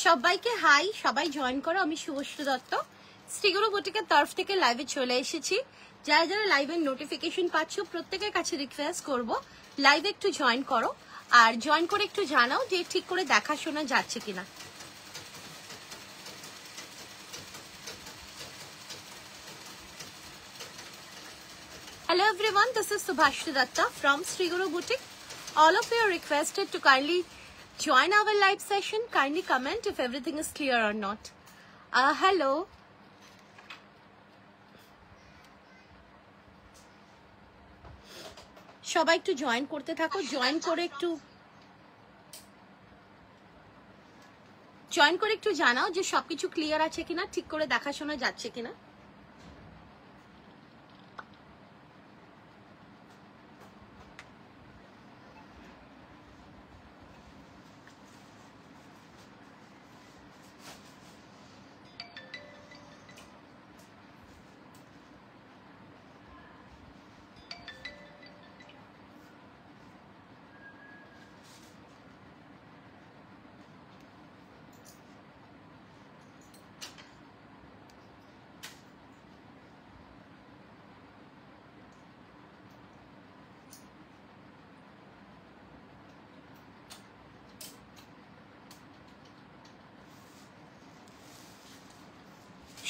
সবাইকে হাই, সবাই জয়েন করো। আমি শুভশ্রী দত্ত, শ্রীগুরু বুটিকের তরফ থেকে লাইভে চলে এসেছি। যারা যারা লাইভের নোটিফিকেশন পাচ্ছ প্রত্যেকের কাছে রিকোয়েস্ট করব লাইভে একটু জয়েন করো, আর জয়েন করে একটু জানাও যে ঠিক করে দেখাশোনা যাচ্ছে কিনা। Hello everyone, this is Subhashri Datta from Sri Guru Boutique. All of you are requested to kindly join our live session. Kindly comment if everything is clear or not. Hello. সবাই একটু জয়েন করতে থাকো, join করে একটু জানাও যে সবকিছু clear আছে কিনা, ঠিক করে দেখাশোনা যাচ্ছে কিনা।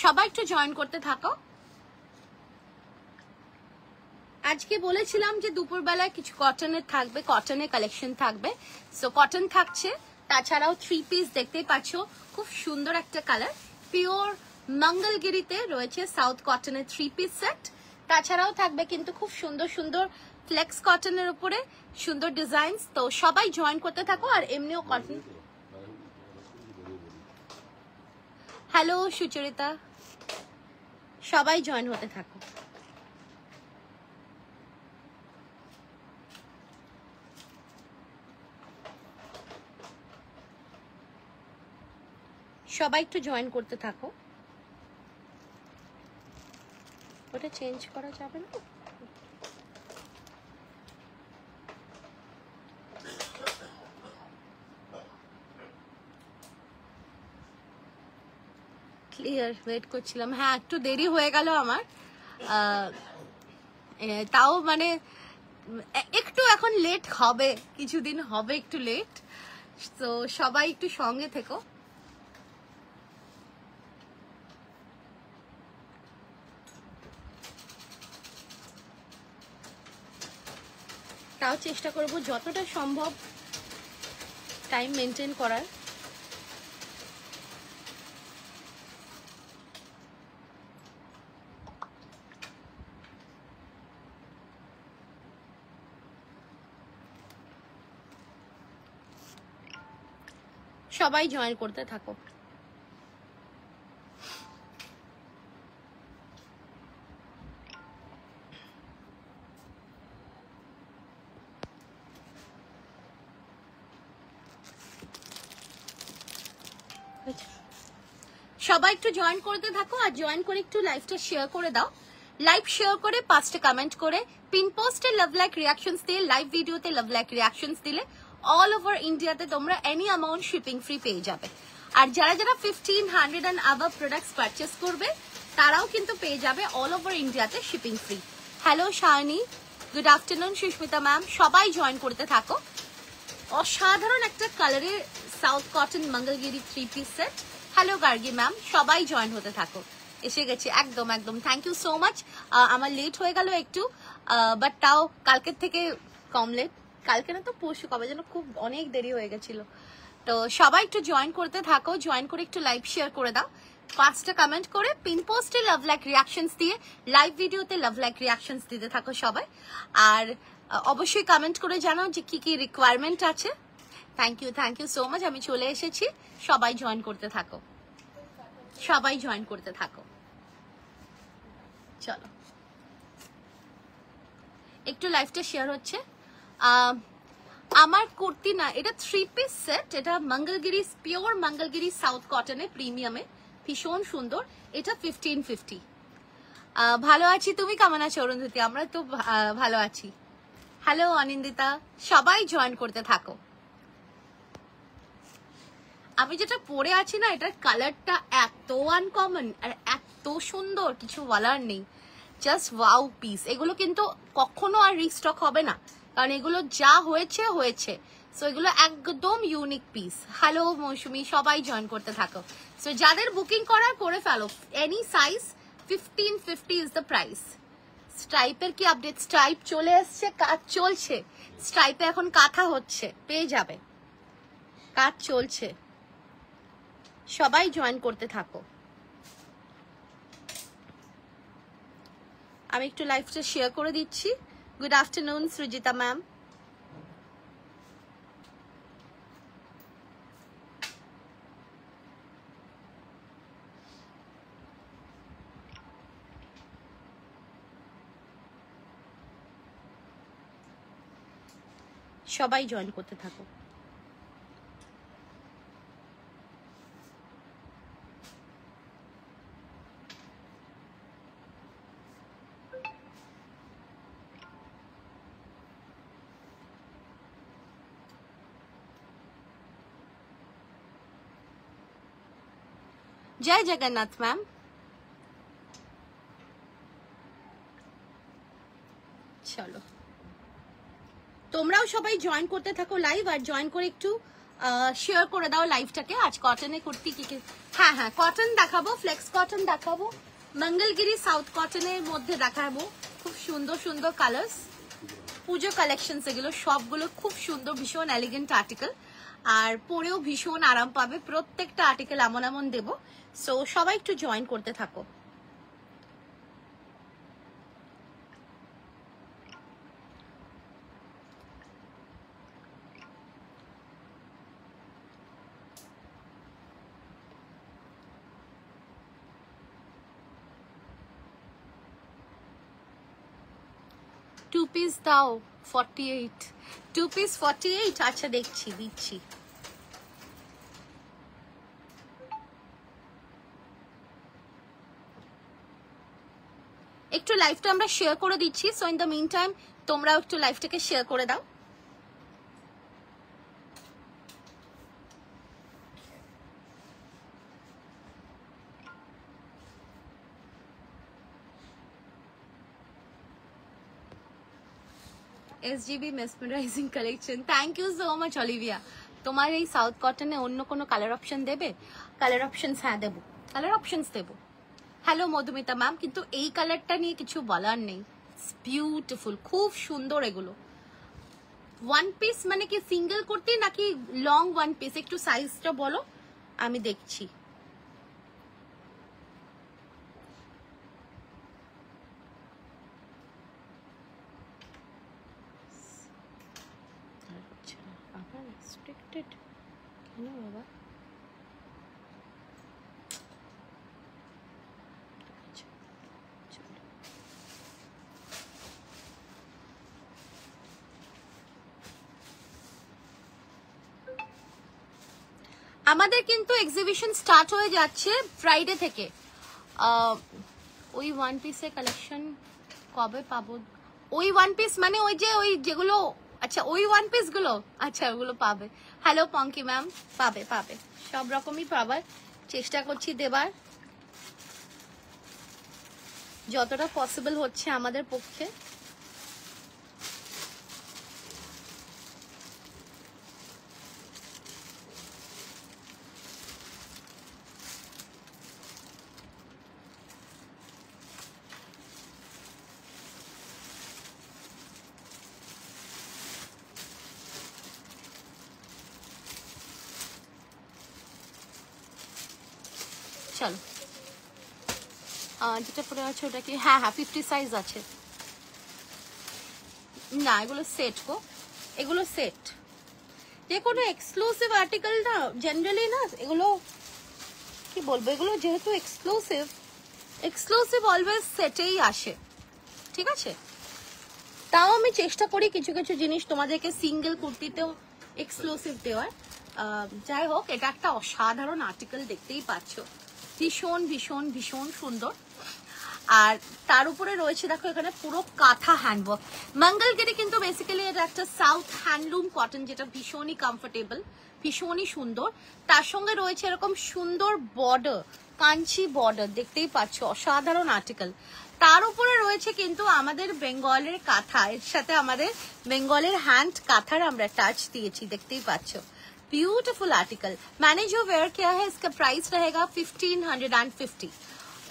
সবাই একটু জয়েন করতে থাকো। আজকে বলেছিলাম যে দুপুরবেলায় কিছু কটনের থাকবে, কটনের কালেকশন থাকবে। সো কটন থাকছে, তাছাড়াও 3 পিস দেখতেই পাচ্ছ, খুব সুন্দর একটা কালার, পিওর মঙ্গলগিরিতে রয়েছে সাউথ কটনের 3 পিস সেট। তাছাড়াও থাকবে কিন্তু খুব সুন্দর সুন্দর ফ্লেক্স কটনের উপরে সুন্দর ডিজাইনস। তো সবাই জয়েন করতে থাকো। আর এমনিও কটন। হ্যালো সুচরিতা, সবাই জয়েন হতে থাকো। সবাই একটু জয়েন করতে থাকো। ওটা চেঞ্জ করা যাবে না? ক্লিয়ার ওয়েট করছিলাম। হ্যাঁ, একটু দেরি হয়ে গেল আমার, তাও মানে একটু এখন লেট হবে, কিছুদিন হবে একটু লেট। তো সবাই একটু সঙ্গে থেকো। তাও চেষ্টা করব যতটা সম্ভব টাইম মেনটেন করার। সবাই জয়েন করতে থাকো। সবাই একটু জয়েন করতে থাকো, আর জয়েন করে একটু লাইভটা শেয়ার করে দাও। লাইভ শেয়ার করে 5টা কমেন্ট করে পিন পোস্টে লাভ লাইক রিঅ্যাকশনস দিয়ে, লাইভ ভিডিওতে লাভ লাইক রিঅ্যাকশনস দিলে অল ওভার ইন্ডিয়াতে তোমরা এনি অ্যামাউন্ট শিপিং ফ্রি পেয়ে যাবে। আর যারা যারা 1500 and above প্রোডাক্টস পারচেস করবে তারাও কিন্তু পেয়ে যাবে অল ওভার ইন্ডিয়াতে shipping free. Hello Shayani, good afternoon Susmita ma'am, সবাই জয়েন করতে থাকো। অসাধারণ একটা কালারের south cotton Mangalagiri 3 piece set. Hello Gargi ma'am, সবাই জয়েন হতে থাকো। এসে গেছি একদম একদম। Thank you so much. আমার লেট হয়ে গেল একটু, বাট তাও কালকের থেকে কম লেট। কালকে না তো পরশু, কবে যেন খুব অনেক দেরি হয়ে গেছিল। তো সবাই একটু জয়েন করতে থাকো, জয়েন করে একটু লাইভ শেয়ার করে দাও। 5টা কমেন্ট করে পিন পোস্টে লাভ লাইক রিঅ্যাকশনস দিয়ে, লাইভ ভিডিওতে লাভ লাইক রিঅ্যাকশনস দিতে থাকো সবাই। আর অবশ্যই কমেন্ট করে জানাও যে কি কি রিকোয়ারমেন্ট আছে। Thank you so much. আমি চলে এসেছি, সবাই জয়েন করতে থাকো, সবাই জয়েন করতে থাকো। চলো একটু লাইভটা শেয়ার হচ্ছে। আমার কুর্তি না, এটা 3 পিস সেট, এটা মঙ্গলগিরি পিওর মঙ্গলগিরি সাউথ কটনে প্রিমিয়ামে, ভীষণ সুন্দর। এটা 1550। ভালো আছি, তুমি কেমন আছো অরুন্ধতি? আমরা তো ভালো আছি। হ্যালো অনিন্দিতা, সবাই জয়েন করতে থাকো। আমি যেটা পরে আছি না, এটার কালারটা এত আনকমন আর এত সুন্দর, কিছু বলার নেই। Just wow piece. এগুলো কিন্তু কখনো আর রিস্টক হবে না, কারণ এগুলো যা হয়েছে হয়েছে। সো এগুলো একদম ইউনিক পিস। হ্যালো মৌসুমি, সবাই জয়েন করতে থাকো। সো যাদের বুকিং করার করে ফেলো, any size 1550 is the price. স্ট্রাইপের কি আপডেট? স্ট্রাইপ চলে এসছে, কাজ চলছে। স্ট্রাইপে এখন কাঁথা হচ্ছে, পেয়ে যাবে, কাজ চলছে। সবাই জয়েন করতে থাকো। আমি একটু লাইভটা শেয়ার করে দিচ্ছি। Good afternoon Srijita ma'am. সবাই জয়েন করতে থাকো। জয় জগন্নাথ ম্যাম। চলো তোমরাও সবাই জয়েন করতে থাকো লাইভ, আর জয়েন করে একটু শেয়ার করে দাও লাইভটাকে। আজ কটনে কুর্তি কি কি? হ্যাঁ হ্যাঁ, কটন দেখাবো, ফ্লেক্স কটন দেখাবো, মঙ্গলগিরি সাউথ কটনের মধ্যে দেখাবো। খুব সুন্দর সুন্দর কালার্স, পুজো কালেকশনস, এগুলো সবগুলো খুব সুন্দর, ভীষণ এলিগেন্ট আর্টিকেল, আর পরেও ভীষণ আরাম পাবে। প্রত্যেকটা আর্টিকেল এমন এমন দেবো। সো সবাই একটু জয়েন করতে থাকো। টু পিস দাও 48, টু পিস 48। আচ্ছা দেখছি, দিচ্ছি। একটু লাইভটা আমরা শেয়ার করে দিচ্ছি। So in the mean time তোমরাও একটু লাইভটাকে শেয়ার করে দাও। SGB mesmerizing collection, thank you so much Olivia. তোমার এই সাউথ কটনে অন্য কোনো কালার অপশন দেবে? কালার অপশনস হ্যাঁ দেবো, কালার অপশনস দেবো। হ্যালো মধুমিতা ম্যাম, কিন্তু এই কালারটা নিয়ে কিছু বলার নেই, বিউটিফুল, খুব সুন্দর এগুলো। ওয়ান পিস মানে কি সিঙ্গেল কুর্তি নাকি লং ওয়ান পিস? একটু সাইজটা বলো, আমি দেখছি। কেন বাবা? আমাদের কিন্তু এক্সিবিশন স্টার্ট হয়ে যাচ্ছে ফ্রাইডে থেকে। ওই ওয়ান পিসের কালেকশন কবে পাবো? ওই ওয়ান পিস মানে ওই যে ওই যেগুলো, আচ্ছা ওই ওয়ান পিস গুলো, আচ্ছা ওগুলো পাবে। হ্যালো পঙ্কি ম্যাম, পাবে পাবে, সব রকমই পাবার চেষ্টা করছি দেবার, যতটা পসিবল হচ্ছে আমাদের পক্ষে। চলো যেটা পরে আছে ওটা কি? হ্যাঁ হ্যাঁ 50 সাইজ আছে। না এগুলো সেট গো, এগুলো সেট। যে কোনো এক্সক্লুসিভ আর্টিকেল না জেনারেলি না, এগুলো কি বলবো, এগুলো যেহেতু এক্সক্লুসিভ, এক্সক্লুসিভ অলওয়েজ সেটেই আসে, ঠিক আছে? তাও আমি চেষ্টা করি কিছু কিছু জিনিস তোমাদেরকে সিঙ্গেল কুর্তিতেও এক্সক্লুসিভ দেওয়ার। যাই হোক, এটা একটা অসাধারণ আর্টিকেল, দেখতেই পাচ্ছ, ভীষণ ভীষণ ভীষণ সুন্দর। আর তার উপরে রয়েছে দেখো এখানে পুরো কাঁথা হ্যান্ডওয়ার্ক। মঙ্গলগিরি কিন্তু বেসিক্যালি এটা একটা সাউথ হ্যান্ডলুম কটন, যেটা ভীষণই কমফোর্টেবল, ভীষণই সুন্দর। তার সঙ্গে রয়েছে এরকম সুন্দর বর্ডার, কাঞ্চি বর্ডার, দেখতেই পাচ্ছ অসাধারণ আর্টিকেল। তার উপরে রয়েছে কিন্তু আমাদের বেঙ্গলের কাঁথা, এর সাথে আমাদের বেঙ্গলের হ্যান্ড কাঁথার আমরা টাচ দিয়েছি, দেখতেই পাচ্ছ। Beautiful article. मैंने जो वेयर किया है इसका प्राइस रहेगा 1550।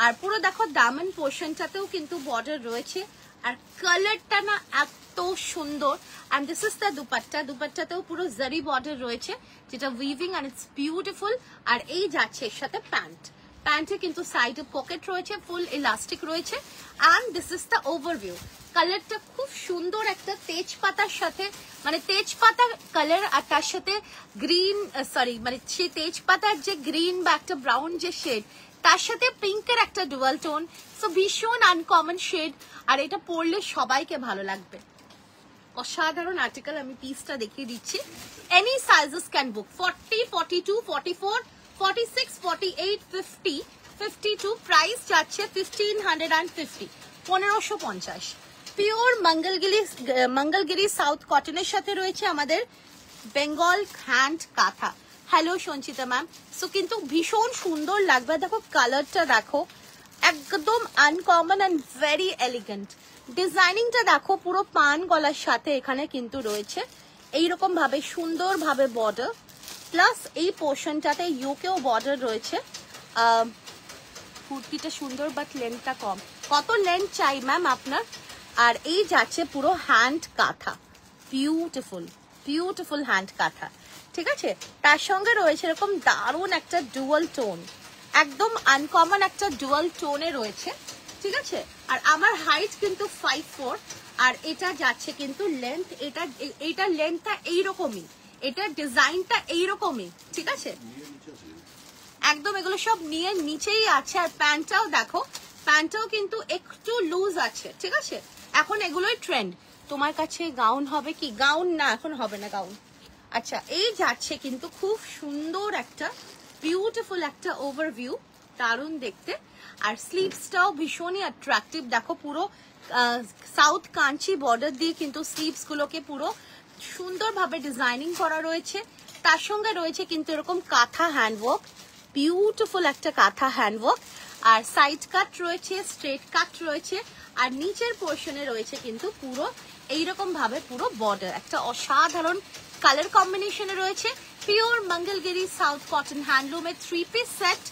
আর পুরো দেখো দামন পোর্শনটাতেও কিন্তু বর্ডার রয়েছে, আর কালারটা না এত সুন্দর। And this is the dupatta, দুপাট্টাতেও পুরো জারি বর্ডার রয়েছে যেটা উইভিং এন্ড ইটস বিউটিফুল। আর এই যাচ্ছে এর সাথে প্যান্ট, প্যান্টে কিন্তু সাইডে পকেট রয়েছে, ফুল ইলাস্টিক রয়েছে। And this is the overview. কালারটা খুব সুন্দর, একটা তেজপাতার সাথে, মানে তেজপাতা কালার, আর তার সাথে গ্রিন, সরি মানে সেই তেজপাতার যে গ্রিন বা একটা ব্রাউন যে শেড, তার সাথে পিঙ্কের একটা ডুয়াল টোন, সো ভীষণ আনকমন শেড। আর এটা পরলে সবাইকে ভালো লাগবে, অসাধারণ আর্টিকেল। আমি পিসটা দেখিয়ে দিচ্ছি। Any sizes can book, 40, 42, 44, 46, 48, 50, 52। Price যাচ্ছে 1550, 1550। পিওর মঙ্গলগিরি সাউথ কটনের সাথে রয়েছে আমাদের বেঙ্গল হ্যান্ড কাঁথা। Hello Sanchita ma'am. সো কিন্তু ভীষণ সুন্দর লাগবে, দেখো কালারটা দেখো, একদম আনকমন অ্যান্ড ভেরি এলিগেন্ট। ডিজাইনিংটা দেখো, পুরো পান গলার সাথে এখানে কিন্তু রয়েছে এইরকম ভাবে সুন্দর ভাবে বর্ডার, প্লাস এই পোর্শনটাতে ইউকেও বর্ডার রয়েছে। কুর্তিটা সুন্দর বাট লেন্থটা কম। কত লেন্থ চাই ম্যাম আপনার? আর এই যাচ্ছে পুরো হ্যান্ড কাঁথা, বিউটিফুল বিউটিফুল হ্যান্ড কাঁথা, ঠিক আছে। তার সঙ্গে রয়েছে এরকম দারুণ একটা ডুয়াল টোন, একদম আনকমন একটা ডুয়াল টোনে রয়েছে, ঠিক আছে। আর আমার হাইট কিন্তু 5'4", আর এটা যাচ্ছে কিন্তু লেন্থ, এটা লেন্থটা এইরকমই, এটা ডিজাইনটা এইরকমই, ঠিক আছে। একদম এগুলো সব নিয়ে নিচেই আছে। আর প্যান্টটাও দেখো, প্যান্টটাও কিন্তু একটু লুজ আছে, ঠিক আছে। এখন এগুলোই ট্রেন্ড। তোমার কাছে গাউন হবে কি? গাউন না, এখন হবে না গাউন। আচ্ছা, এই যাচ্ছে কিন্তু খুব সুন্দর একটা বিউটিফুল একটা ওভারভিউ, দারুণ দেখতে। আর স্লিভসটাও ভীষণই অ্যাট্রাকটিভ, দেখো পুরো সাউথ কাঞ্চি বর্ডার দিয়ে কিন্তু স্লিভস গুলোকে পুরো সুন্দরভাবে ডিজাইনিং করা রয়েছে। তার সঙ্গে রয়েছে কিন্তু এরকম কাঁথা হ্যান্ডওয়ার্ক, বিউটিফুল একটা কাঁথা হ্যান্ডওয়ার্ক। আর সাইড কাট রয়েছে, স্ট্রেট কাট রয়েছে, আর নিচের পোর্শনে রয়েছে কিন্তু পুরো এইরকম ভাবে পুরো বর্ডার, একটা অসাধারণ কালার কম্বিনেশনে রয়েছে। পিওর মঙ্গলগিরি সাউথ কটন হ্যান্ডলুমের 3 পিস সেট।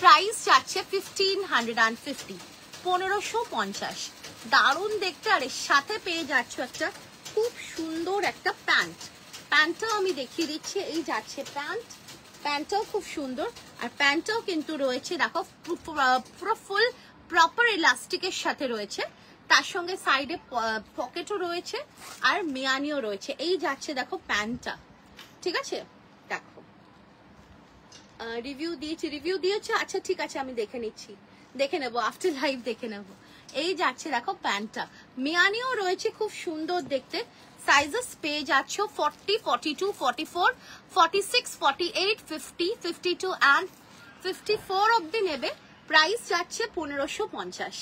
প্রাইস যাচ্ছে 1550, 1550। দারুণ দেখতে। আর এর সাথে পেয়ে যাচ্ছ একটা খুব সুন্দর একটা প্যান্ট, প্যান্টটাও আমি দেখিয়ে দিচ্ছি। এই যাচ্ছে প্যান্ট, প্যান্টটাও খুব সুন্দর। আর প্যান্টটাও কিন্তু রয়েছে দেখো পুরো ফুল প্রপার ইলাস্টিকের সাথে রয়েছে, তার সঙ্গে সাইডে পকেটও রয়েছে আর মিয়ানিও রয়েছে। এই যাচ্ছে দেখো প্যান্টটা, ঠিক আছে। দেখো রিভিউ দিয়েছে, আচ্ছা ঠিক আছে, আমি দেখে নিচ্ছি, দেখে নেবো আফটার লাইভ, দেখে নেবো। এই যাচ্ছে দেখো প্যান্টটা, মিয়ানিও রয়েছে, খুব সুন্দর দেখতে। সাইজেস পেয়ে যাচ্ছ 40, 42, 44, 46, 48, 50, 52 and 54 অব্দি নেবে। প্রাইস যাচ্ছে 1550।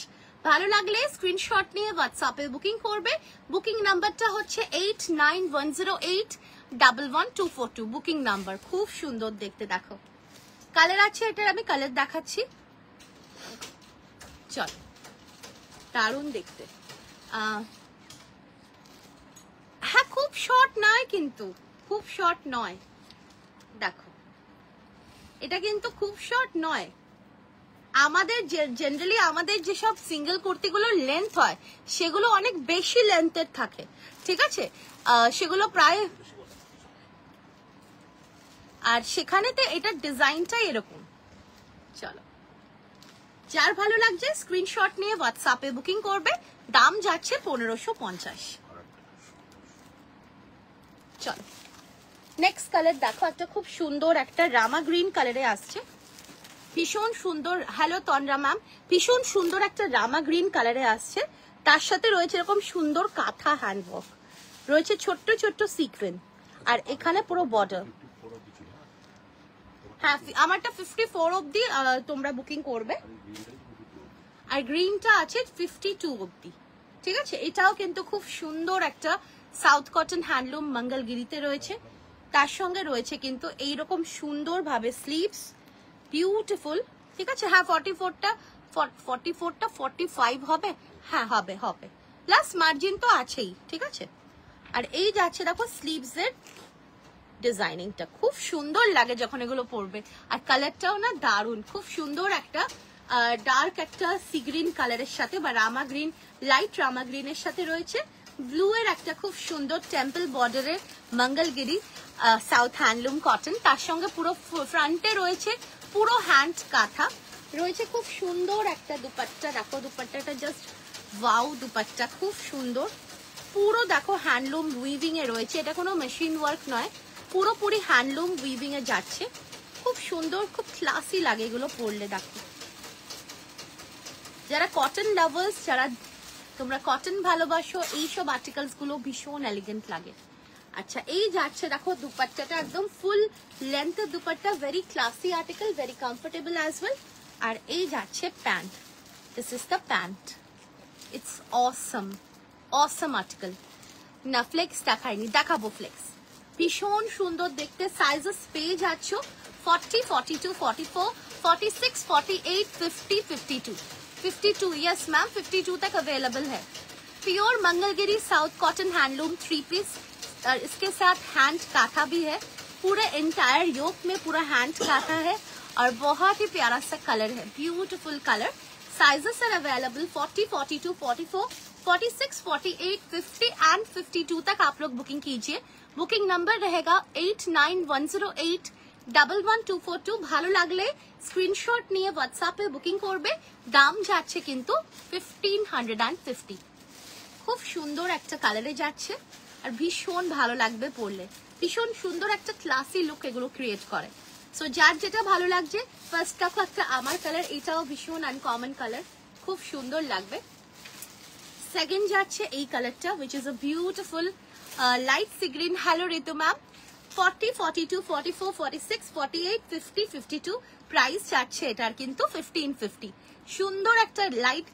ভালো লাগলে স্ক্রিনশট নিয়ে হোয়াটসঅ্যাপে বুকিং করবে। বুকিং নাম্বারটা হচ্ছে 8910811242, বুকিং নাম্বার। খুব সুন্দর দেখতে, দেখো কালার আছে, এটার আমি কালার দেখাচ্ছি, চল, দারুণ দেখতে। হ্যাঁ, খুব শর্ট নয় কিন্তু, খুব শর্ট নয়, দেখো এটা কিন্তু খুব শর্ট নয়। আমাদের জেনারেলি আমাদের যেসব সিঙ্গেল কুর্তিগুলোর লেন্থ হয় সেগুলো অনেক বেশি লেন্থের থাকে, ঠিক আছে, সেগুলো প্রায়, আর সেখানেতে এটার ডিজাইনটাই এরকম। চলো, যার ভালো লাগছে স্ক্রিনশট নিয়ে হোয়াটসঅ্যাপে বুকিং করবে। দাম যাচ্ছে 1550। চলো নেক্সট কালার দেখো, একটা খুব সুন্দর একটা রামা গ্রিন কালারে আসছে, ভীষণ সুন্দর। হ্যালো তন্দ্রা ম্যাম, ভীষণ সুন্দর একটা রামা গ্রিন কালারে আসছে। তার সাথে রয়েছে এরকম সুন্দর কাঁথা হ্যান্ডওয়ার্ক, রয়েছে ছোট্ট ছোট্ট সিকোয়েন্স, আর এখানে পুরো বর্ডার। হ্যাঁ, আমারটা 54 অব্দি তোমরা বুকিং করবে, আর গ্রিনটা আছে 52 অব্দি, ঠিক আছে। এটাও কিন্তু খুব সুন্দর একটা সাউথ কটন হ্যান্ডলুম মঙ্গলগিরিতে রয়েছে। তার সঙ্গে রয়েছে কিন্তু এইরকম সুন্দরভাবে স্লিভস, বিউটিফুল, ঠিক আছে। হ্যাঁ 44টা 45 হবে, হ্যাঁ হবে হবে, প্লাস মার্জিন তো আছেই, ঠিক আছে। আর এই যাচ্ছে দেখো স্লিভস এর ডিজাইনিংটা খুব সুন্দর লাগে যখন এগুলো পরবে, আর কালারটাও না দারুন, খুব সুন্দর একটা ডার্ক একটা সি গ্রিন কালারের সাথে বা রামা গ্রিন, লাইট রামা গ্রিনের সাথে রয়েছে ব্লু এর একটা খুব সুন্দর টেম্পল বর্ডারের মঙ্গলগিরি সাউথ হ্যান্ডলুম কটন, তার সঙ্গে পুরো ফ্রন্টে রয়েছে পুরো হ্যান্ড কাঁথা রয়েছে, খুব সুন্দর একটা দুপাট্টা। দেখো দুপাট্টাটা জাস্ট ওয়াও, দুপাট্টা খুব সুন্দর, পুরো দেখো হ্যান্ডলুম উইভিং এ রয়েছে, এটা কোনো মেশিন ওয়ার্ক নয়, পুরোপুরি হ্যান্ডলুম উইভিং এ যাচ্ছে, খুব সুন্দর, খুব ক্লাসি লাগে এগুলো পরলে। দেখো যারা কটন লাভার্স, যারা তোমরা কটন ভালোবাসো, এইসব আর্টিকেলস গুলো ভীষণ এলিগেন্ট লাগে। আচ্ছা এই যাচ্ছে দেখো দুপাট্টাটা একদম ফুল লেন্থ এর dupatta, very classy article, very comfortable as well. আর এই যাচ্ছে pant, this is the pant, it's awesome awesome article. না ফ্লেক্স দেখায়নি, দেখাবো ফ্লেক্স, ভীষণ সুন্দর দেখতে। সাইজেস পেয়ে যাচ্ছ 40, 42, 44, 46, 48, 50, 52, 52, यस मैम 52 तक अवेलेबल है। Pure Mangalagiri south cotton handloom 3 piece, और इसके साथ हैंड काथा भी है, पूरे एंटायर योक में पूरा हैंड काथा है, और बहुत ही प्यारा सा कलर है, beautiful colour. Sizes are available 40, 42, 44, 46, 48, 50 and 52 तक आप लोग बुकिंग कीजिए। बुकिंग नंबर रहेगा 8910811242। ভালো লাগলে স্ক্রিনশট নিয়ে হোয়াটসঅ্যাপে বুকিং করবে। দাম যাচ্ছে কিন্তু 1550। খুব সুন্দর একটা কালারে যাচ্ছে, আর ভীষণ ভালো লাগবে পরলে, ভীষণ সুন্দর একটা ক্লাসি লুক এগুলো ক্রিয়েট করে। সো যার যেটা ভালো লাগছে, ফার্স্ট দেখো একটা আমার কালার, এটাও ভীষণ আনকমন কালার, খুব সুন্দর লাগবে। সেকেন্ড যাচ্ছে এই কালারটা, which is a beautiful light sea green. Hello Ritu ma'am, 40, 42, 44, 46, 48, 50, 52 price যাচ্ছে এটার কিন্তু 1550। সুন্দর একটা light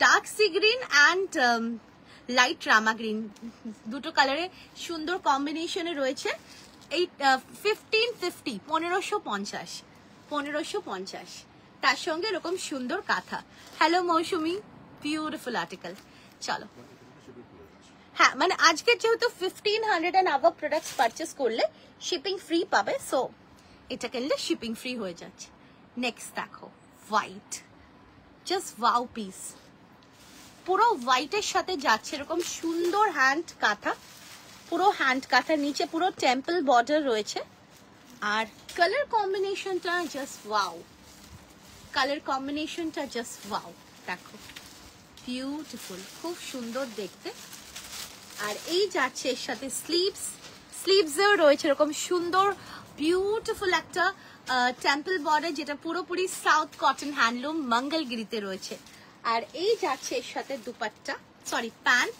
dark sea green and light Rama green, দুটো কালারে সুন্দর কম্বিনেশনে রয়েছে। এই 1550, 1550, 1550, তার সঙ্গে এরকম সুন্দর কাঁথা। হ্যালো মৌসুমি, বিউটিফুল আর্টিকেল। চলো হ্যাঁ, মানে আজকে যেহেতু 1500 এন্ড আবাভ প্রোডাক্টস পারচেস করলে শিপিং ফ্রি পাবে, সো এটা কিনলে শিপিং ফ্রি হয়ে যাচ্ছে। নেক্সট দেখো হোয়াইট, জাস্ট ওয়াও পিস, পুরো হোয়াইটের সাথে যাচ্ছে এরকম সুন্দর হ্যান্ড কাঁথা, পুরো হ্যান্ড কাঁথার নিচে পুরো টেম্পল বর্ডার রয়েছে, আর কালার কম্বিনেশনটা জাস্ট ওয়াও, কালার কম্বিনেশনটা জাস্ট ওয়াও। দেখো বিউটিফুল, খুব সুন্দর দেখতে। আর এই যাচ্ছে এর সাথে স্লিভসেও রয়েছে এরকম সুন্দর বিউটিফুল একটা টেম্পল বর্ডার, যেটা পুরোপুরি সাউথ কটন হ্যান্ডলুম মঙ্গলগিরিতে রয়েছে। আর এই যাচ্ছে এর সাথে দুপাট্টা, সরি প্যান্ট,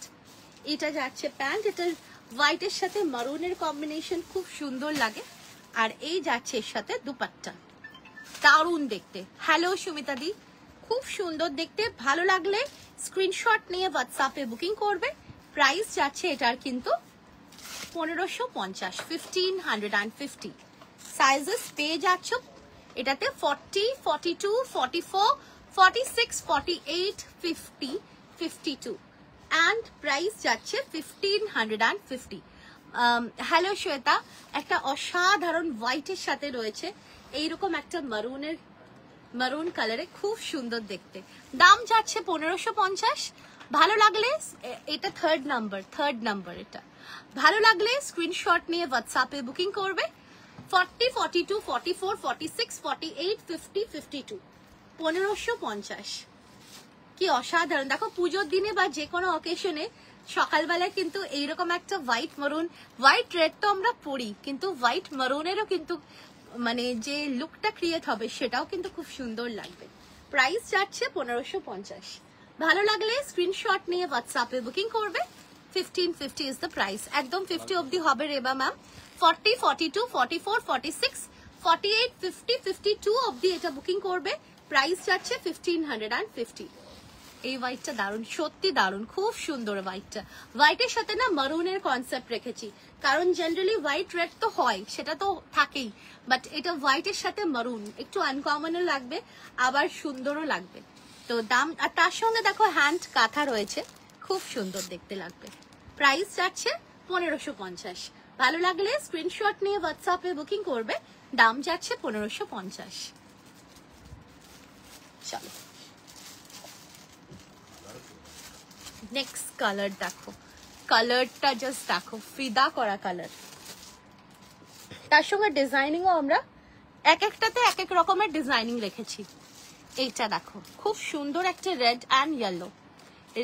এটা যাচ্ছে প্যান্ট, এটার হোয়াইটের সাথে মারুনের কম্বিনেশন খুব সুন্দর লাগে। আর এই যাচ্ছে এর সাথে দুপাট্টা, দারুণ দেখতে। হ্যালো সুমিতা দি, খুব সুন্দর দেখতে, ভালো লাগলে স্ক্রিনশট নিয়ে হোয়াটসঅ্যাপে বুকিং করবে। প্রাইস যাচ্ছে এটার কিন্তু 1550, 1550। সাইজেস পেয়ে যাচ্ছ এটাতে 40, 42, 44, 46, 48, 50, 52 অ্যান্ড প্রাইস যাচ্ছে 1550। হ্যালো শ্বেতা, একটা অসাধারণ হোয়াইটের সাথে রয়েছে এইরকম একটা মারুন কালারে, খুব সুন্দর দেখতে। দাম যাচ্ছে 1550। ভালো লাগলে এটা থার্ড নাম্বার, এটা ভালো লাগলে স্ক্রিনশট নিয়ে হোয়াটসঅ্যাপে বুকিং করবে। 40, 42, 44, 46, 48, 50, 52, 1550। কি অসাধারণ! দেখো পুজোর দিনে বা যে কোনো অকেশনে সকালবেলা কিন্তু এইরকম একটা হোয়াইট রেড তো আমরা পরি, কিন্তু হোয়াইট মারুনেরও কিন্তু মানে যে লুকটা ক্রিয়েট হবে সেটাও কিন্তু খুব সুন্দর লাগবে। প্রাইস যাচ্ছে 1550। ভালো লাগলে স্ক্রিনশট নিয়ে হোয়াটসঅ্যাপে বুকিং করবে। 1550 ইজ দ্য প্রাইস। একদম 50 অবধি হবে রেবা ম্যাম। 40, 42, 44, 46, 48, 50, 52 অবধি এটা বুকিং করবে। প্রাইস যাচ্ছে 1550। এই হোয়াইটটা দারুণ, সত্যি দারুণ, খুব সুন্দর হোয়াইটটা। হোয়াইটের সাথে না মারুনের কনসেপ্ট রেখেছি, কারণ জেনারেলি হোয়াইট রেড তো হয়, সেটা তো থাকেই, বাট এটা হোয়াইটের সাথে মারুন, একটু আনকমনও লাগবে আবার সুন্দরও লাগবে। তো দাম, আর তার সঙ্গে দেখো হ্যান্ড কাঁথা রয়েছে, খুব সুন্দর দেখতে লাগবে। প্রাইস যাচ্ছে 1550। ভালো লাগলে স্ক্রিনশট নিয়ে হোয়াটসঅ্যাপে বুকিং করবে, দাম যাচ্ছে 1550। চলো নেক্সট কালার দেখো, কালারটা জাস্ট দেখো, ফিদা করা কালার। তার সঙ্গে ডিজাইনিংও আমরা এক একটাতে এক এক রকমের ডিজাইনিং রেখেছি। এইটা দেখো খুব সুন্দর একটা red and yellow,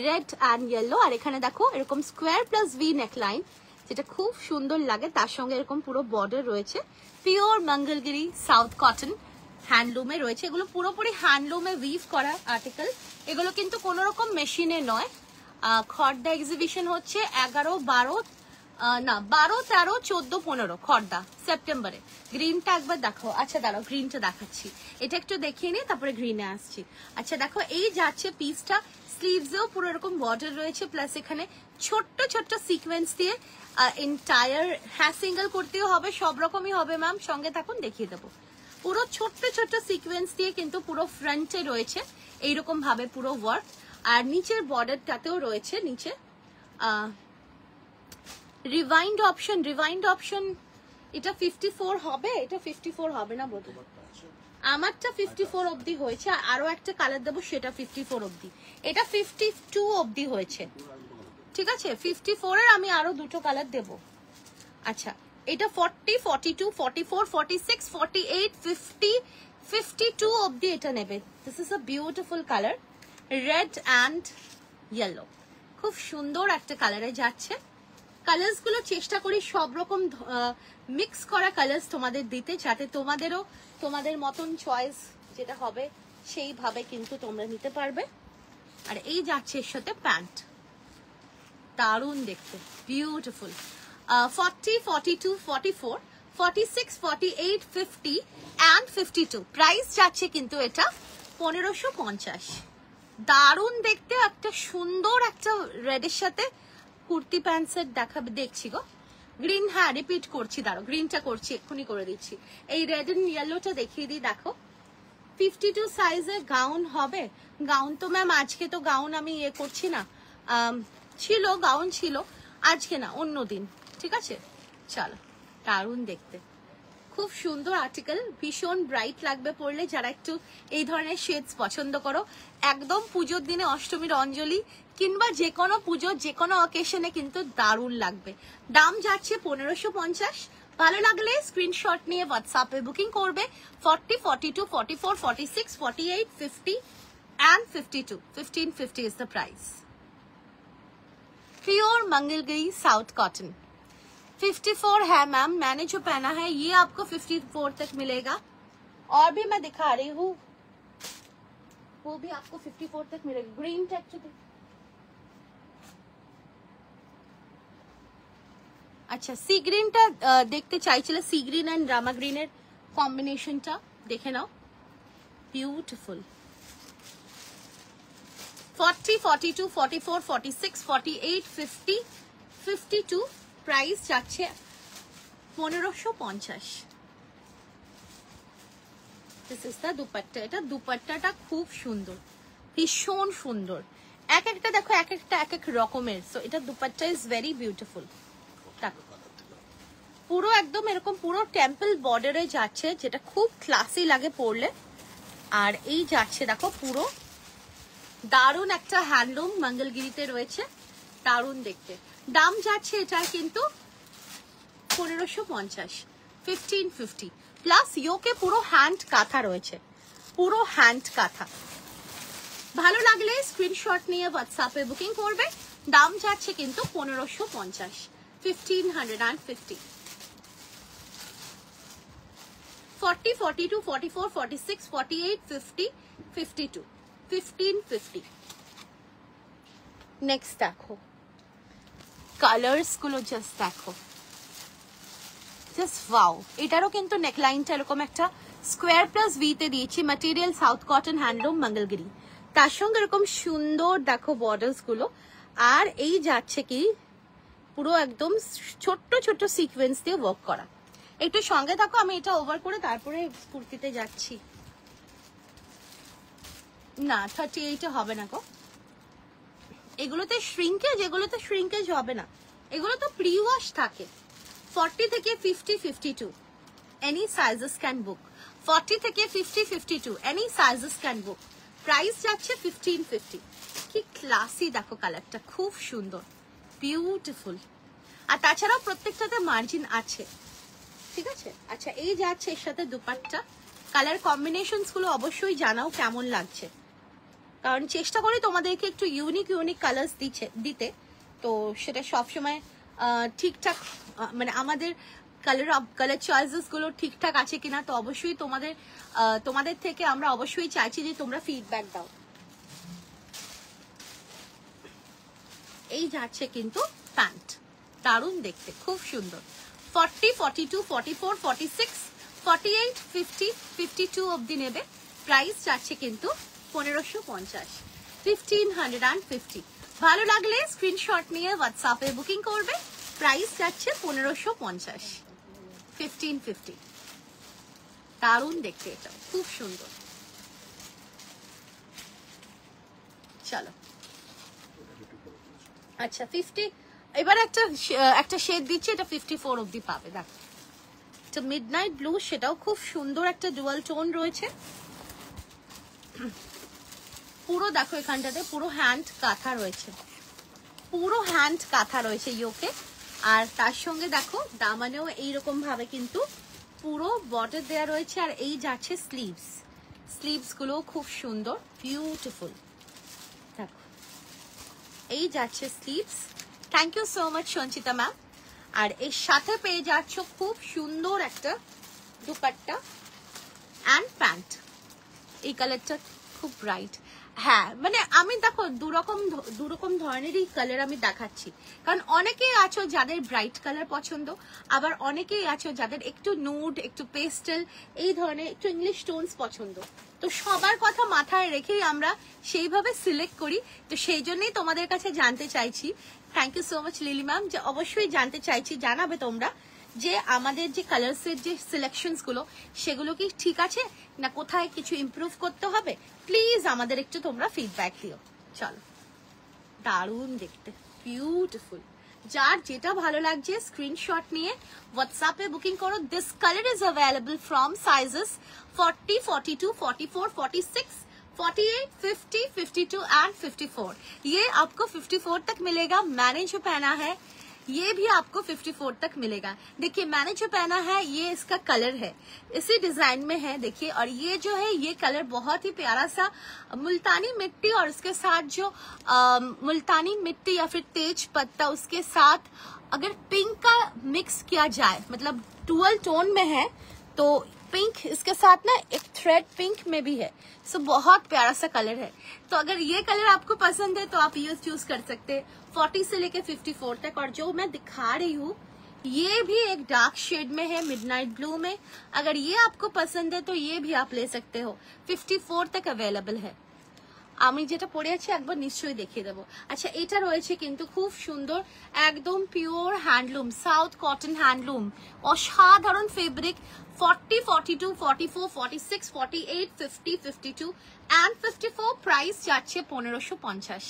red and yellow, আর এখানে দেখো এরকম স্কোয়ার প্লাস ভি নেকলাইন, যেটা খুব সুন্দর লাগে। তার সঙ্গে এরকম পুরো বর্ডার রয়েছে, পিওর মঙ্গলগিরি সাউথ কটন হ্যান্ডলুমে রয়েছে। এগুলো পুরোপুরি হ্যান্ডলুমে উইভ করা আর্টিকেল, এগুলো কিন্তু কোনো রকম মেশিনে নয়। খর্দা এক্সিবিশন হচ্ছে 11, 12, না 12, 13, 14, 15 খর্দা সেপ্টেম্বরে। গ্রিনটা একবার দেখো, আচ্ছা দাঁড়াও গ্রিনটা দেখাচ্ছি, এটা একটু দেখিয়ে নিই তারপরে গ্রিনে আসছি। আচ্ছা দেখো এই যাচ্ছে পিসটা, স্লিভসেও পুরো এরকম বর্ডার রয়েছে, প্লাস এখানে ছোট্ট ছোট্ট সিকোয়েন্স দিয়ে এন্টায়ার, হ্যাঁ সিঙ্গেল কুর্তিও হবে, সব রকমই হবে ম্যাম, সঙ্গে থাকুন দেখিয়ে দেবো। পুরো ছোট্ট ছোট্ট সিকোয়েন্স দিয়ে কিন্তু পুরো ফ্রন্টে রয়েছে এইরকম ভাবে পুরো ওয়ার্ক, আর নিচের বর্ডারটাতেও রয়েছে নিচে রিভাইন্ড অপশন। রিভাইন্ড অপশন এটা 54 হবে, এটা 54 হবে না বোধ হয়, আমারটা 54 অবধি হয়েছে, আরো একটা কালার দেবো সেটা 54 অবধি, এটা 52 অবধি হয়েছে, ঠিক আছে। 54 এর আমি আরো দুটো কালার দেবো। আচ্ছা এটা 40, 42, 44, 46, 48, 50, 52 অবধি এটা নেবে। This is a beautiful colour, red and yellow, খুব সুন্দর একটা কালারে যাচ্ছে। কালার্স গুলো চেষ্টা করি সব রকম মিক্স করা কালার্স তোমাদের দিতে, যাতে তোমাদেরও তোমাদের মতন চয়েস যেটা হবে সেইভাবে কিন্তু তোমরা নিতে পারবে। আর এই যাচ্ছে এর সাথে প্যান্ট, দারুণ দেখতে, বিউটিফুল। 40, 42, 44, 46, 48, 50 and 52 প্রাইস যাচ্ছে কিন্তু এটা 1550। দারুণ দেখতে, একটা সুন্দর একটা রেডের সাথে কুর্তি প্যান্ট সেট দেখাবে, দেখছি গো গ্রিন, হ্যাঁ রিপিট করছি, দাঁড়ো গ্রিনটা করছি, এক্ষুনি করে দিচ্ছি। এই রেড এন্ড ইয়েলোটা দেখিয়ে দিই, দেখো 52 সাইজের গাউন হবে। গাউন তো ম্যাম আজকে তো গাউন আমি ইয়ে করছি না, ছিল গাউন ছিল, আজকে না অন্য দিন, ঠিক আছে। চলো দারুণ দেখতে, খুব সুন্দর আর্টিকেল, ভীষণ ব্রাইট লাগবে পরলে, যারা একটু এই ধরনের শেডস পছন্দ করো। একদম পুজোর দিনে অষ্টমীর অঞ্জলি কিংবা যে কোনো পুজো যে কোনো অকেশনে কিন্তু দারুণ লাগবে। দাম যাচ্ছে 1550। ভালো লাগলে স্ক্রিনশট নিয়ে হোয়াটসঅ্যাপে বুকিং করবে। 40, 42, 44, 46, 48, 50 and 52. 1550 is the price. Pure Mangalgiri South Cotton. 54 है मैम, मैंने जो पहना है ये आपको 54 तक मिलेगा, और भी मैं दिखा रही हूँ वो भी आपको 54 तक मिलेगा। ग्रीन टेक्सचर, अच्छा सी ग्रीनটা দেখতে চাইছিলে, সি গ্রিন এন্ড রামা গ্রিনের কম্বিনেশনটা দেখে নাও, বিউটিফুল। 40, 42, 44, 46, 48, 50, 52 প্রাইস যাচ্ছে 1550। দিস ইজ দা দুপাট্টা, এটা দুপাট্টাটা খুব সুন্দর, ভীষণ সুন্দর, এক একটা দেখো এক একটা এক এক রকমের। সো এটা দুপাট্টা ইজ ভেরি বিউটিফুল, পুরো একদম এরকম পুরো টেম্পল বর্ডারে যাচ্ছে, যেটা খুব ক্লাসি লাগে পরলে। আর এই যাচ্ছে দেখো পুরো দারুণ একটা হ্যান্ডলুম মঙ্গলগিরিতে রয়েছে, দারুণ দেখতে। দাম যাচ্ছে এটার কিন্তু 1550, 1550 প্লাস ইয়োকে পুরো হ্যান্ড কাঁথা রয়েছে, পুরো হ্যান্ড কাঁথা। ভালো লাগলে স্ক্রিনশট নিয়ে হোয়াটসঅ্যাপে বুকিং করবে, দাম যাচ্ছে কিন্তু 1550, 1550। 40, 42, 44, 46, 48, 50, 52, 1550। নেক্সট দেখো কালার্স গুলো, জাস্ট দেখো, জাস্ট ওয়াও। এটারও কিন্তু নেকলাইনটা এরকম একটা স্কোয়ার প্লাস ভি তে দিয়েছি, material south cotton handloom Mangalagiri. তার সঙ্গে এরকম সুন্দর দেখো বর্ডার্স গুলো, আর এই যাচ্ছে কি পুরো একদম ছোট্ট ছোট্ট সিকোয়েন্স দিয়ে ওয়ার্ক করা। একটু সঙ্গে থাকো, আমি এটা ওভার করে তারপরে কুর্তিতে যাচ্ছি। না 38 হবে না গো, এগুলোতে শ্রিঙ্কেজ, এগুলোতে শ্রিঙ্কেজ হবে না, এগুলো তো প্রি ওয়াশ থাকে। 40 থেকে 50, 52 any sizes can book, 40 থেকে 50, 52 any sizes can book। Price যাচ্ছে 1550। কি ক্লাসি দেখো কালারটা, খুব সুন্দর, বিউটিফুল। আর তাছাড়াও প্রত্যেকটাতে মার্জিন আছে, ঠিক আছে। আচ্ছা এই যাচ্ছে এর সাথে দুপাট্টা। কালার কম্বিনেশনস গুলো অবশ্যই জানাও কেমন লাগছে, কারণ চেষ্টা করি তোমাদেরকে একটু ইউনিক ইউনিক কালার্স দিতে, তো সেটা সবসময় ঠিকঠাক মানে আমাদের কালার চয়েসেস গুলো ঠিকঠাক আছে কিনা, তো অবশ্যই তোমাদের থেকে আমরা অবশ্যই চাইছি যে তোমরা ফিডব্যাক দাও। এই যাচ্ছে কিন্তু প্যান্ট, দারুণ দেখতে, খুব সুন্দর। 40, 42, 44, 46, 48, 50, 52 অবধি নেবে। প্রাইস যাচ্ছে কিন্তু 1550, 1550। ভালো লাগলে স্ক্রিনশট নিয়ে হোয়াটসঅ্যাপে বুকিং করবে। প্রাইস যাচ্ছে 1550, 1550। দারুণ দেখতে, এটা খুব সুন্দর। চলো আচ্ছা 50, এবার একটা শেড দিচ্ছি, এটা 54 অবধি পাবে। দেখো এটা মিডনাইট ব্লু, সেটাও খুব সুন্দর একটা ডুয়াল টোন রয়েছে। পুরো দেখো এখানটাতে পুরো হ্যান্ড কাঁথা রয়েছে, পুরো হ্যান্ড কাঁথা রয়েছে ইয়োকে। আর তার সঙ্গে দেখো দামানেও এইরকম ভাবে কিন্তু পুরো বর্ডার দেয়া রয়েছে। আর এই যাচ্ছে স্লিভস, স্লিভস গুলো খুব সুন্দর, বিউটিফুল। দেখো এই যাচ্ছে sleeves. Thank you so much Sanchita ma'am. আর এর সাথে পেয়ে যাচ্ছ খুব সুন্দর একটা দুপাট্টা অ্যান্ড প্যান্ট। এই কালারটা খুব ব্রাইট। হ্যাঁ মানে আমি দেখো দুরকম ধরনেরই কালার আমি দেখাচ্ছি, কারণ অনেকেই আছো যাদের ব্রাইট কালার পছন্দ, আবার অনেকেই আছো যাদের একটু নুড, একটু পেস্টেল, এই ধরনের একটু ইংলিশ টোনস পছন্দ। তো সবার কথা মাথায় রেখেই আমরা সেইভাবে সিলেক্ট করি। তো সেই জন্যই তোমাদের কাছে জানতে চাইছি, thank you so much Lily ma'am, যে অবশ্যই জানতে চাইছি, জানাবে তোমরা যে আমাদের যে কালার্সের যে সিলেকশনস গুলো সেগুলো কি ঠিক আছে না কোথায় কিছু ইমপ্রুভ করতে হবে, প্লিজ আমাদের একটু তোমরা ফিডব্যাক দিও। চলো দারুণ দেখতে, বিউটিফুল। যার যেটা ভালো লাগছে স্ক্রিনশট নিয়ে হোয়াটসঅ্যাপে বুকিং করো। This colour is available from sizes 40, 42, 44, 46, 48, 50, 52 and 54। ये आपको 54 तक मिलेगा। मैंने जो पहना है ये भी आपको 54 तक मिलेगा। देखिए मैंने जो पहना है ये इसका कलर है, इसी डिजाइन में है देखिए। और ये जो है ये कलर बहुत ही प्यारा सा मुल्तानी मिट्टी, और उसके साथ जो मुल्तानी मिट्टी या फिर तेज पत्ता, उसके साथ अगर पिंक का मिक्स किया जाए, मतलब डुअल टोन में है, तो पिंक इसके साथ ना एक थ्रेड पिंक में भी है। सो बहुत प्यारा सा कलर है। तो अगर ये कलर आपको पसंद है तो आप ये चूज कर सकते हैं 40 से लेके 54 तक। और जो मैं दिखा रही हूँ ये भी एक डार्क शेड में है, मिडनाइट ब्लू में। अगर ये आपको पसंद है तो ये भी आप ले सकते हो, 54 तक अवेलेबल है। আমি যেটা পরে আছি একবার নিশ্চয়ই দেখিয়ে দেবো। আচ্ছা এটা রয়েছে কিন্তু খুব সুন্দর, একদম pure handloom, south cotton handloom, অসাধারণ ফেব্রিক। 40, 42, 44, 46, 48, 50, 52 and 54। প্রাইস যাচ্ছে 1550।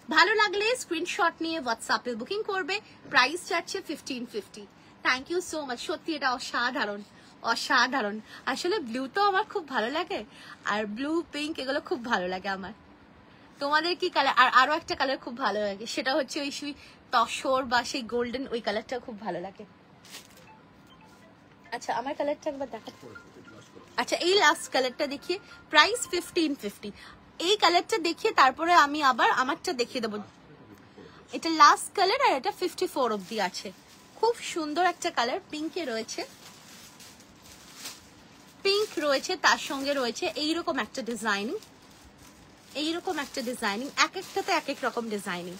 ভালো লাগলে স্ক্রিনশট নিয়ে হোয়াটসঅ্যাপে বুকিং করবে। প্রাইস যাচ্ছে 1550। Thank you so much. সত্যি এটা অসাধারণ, অসাধারণ। আসলে ব্লু তো আমার খুব ভালো লাগে, আর ব্লু পিঙ্ক এগুলো খুব ভালো লাগে আমার। তোমাদের কি কালার? আর আরো একটা কালার খুব ভালো লাগে, সেটা হচ্ছে ওই সেই তসর বা সেই গোল্ডেন, ওই কালারটা খুব ভালো লাগে। আচ্ছা আমার কালারটা একবার দেখা। আচ্ছা এই লাস্ট কালারটা দেখিয়ে, প্রাইস 1550। এই কালারটা দেখিয়ে তারপরে আমি আবার আমারটা দেখিয়ে দেবো। এটা লাস্ট কালার আর এটা 54 অবধি আছে। খুব সুন্দর একটা কালার, পিঙ্কে রয়েছে, পিঙ্ক রয়েছে, তার সঙ্গে রয়েছে এইরকম একটা ডিজাইনিং, এইরকম একটা ডিজাইনিং, এক একটাতে এক এক রকম ডিজাইনিং,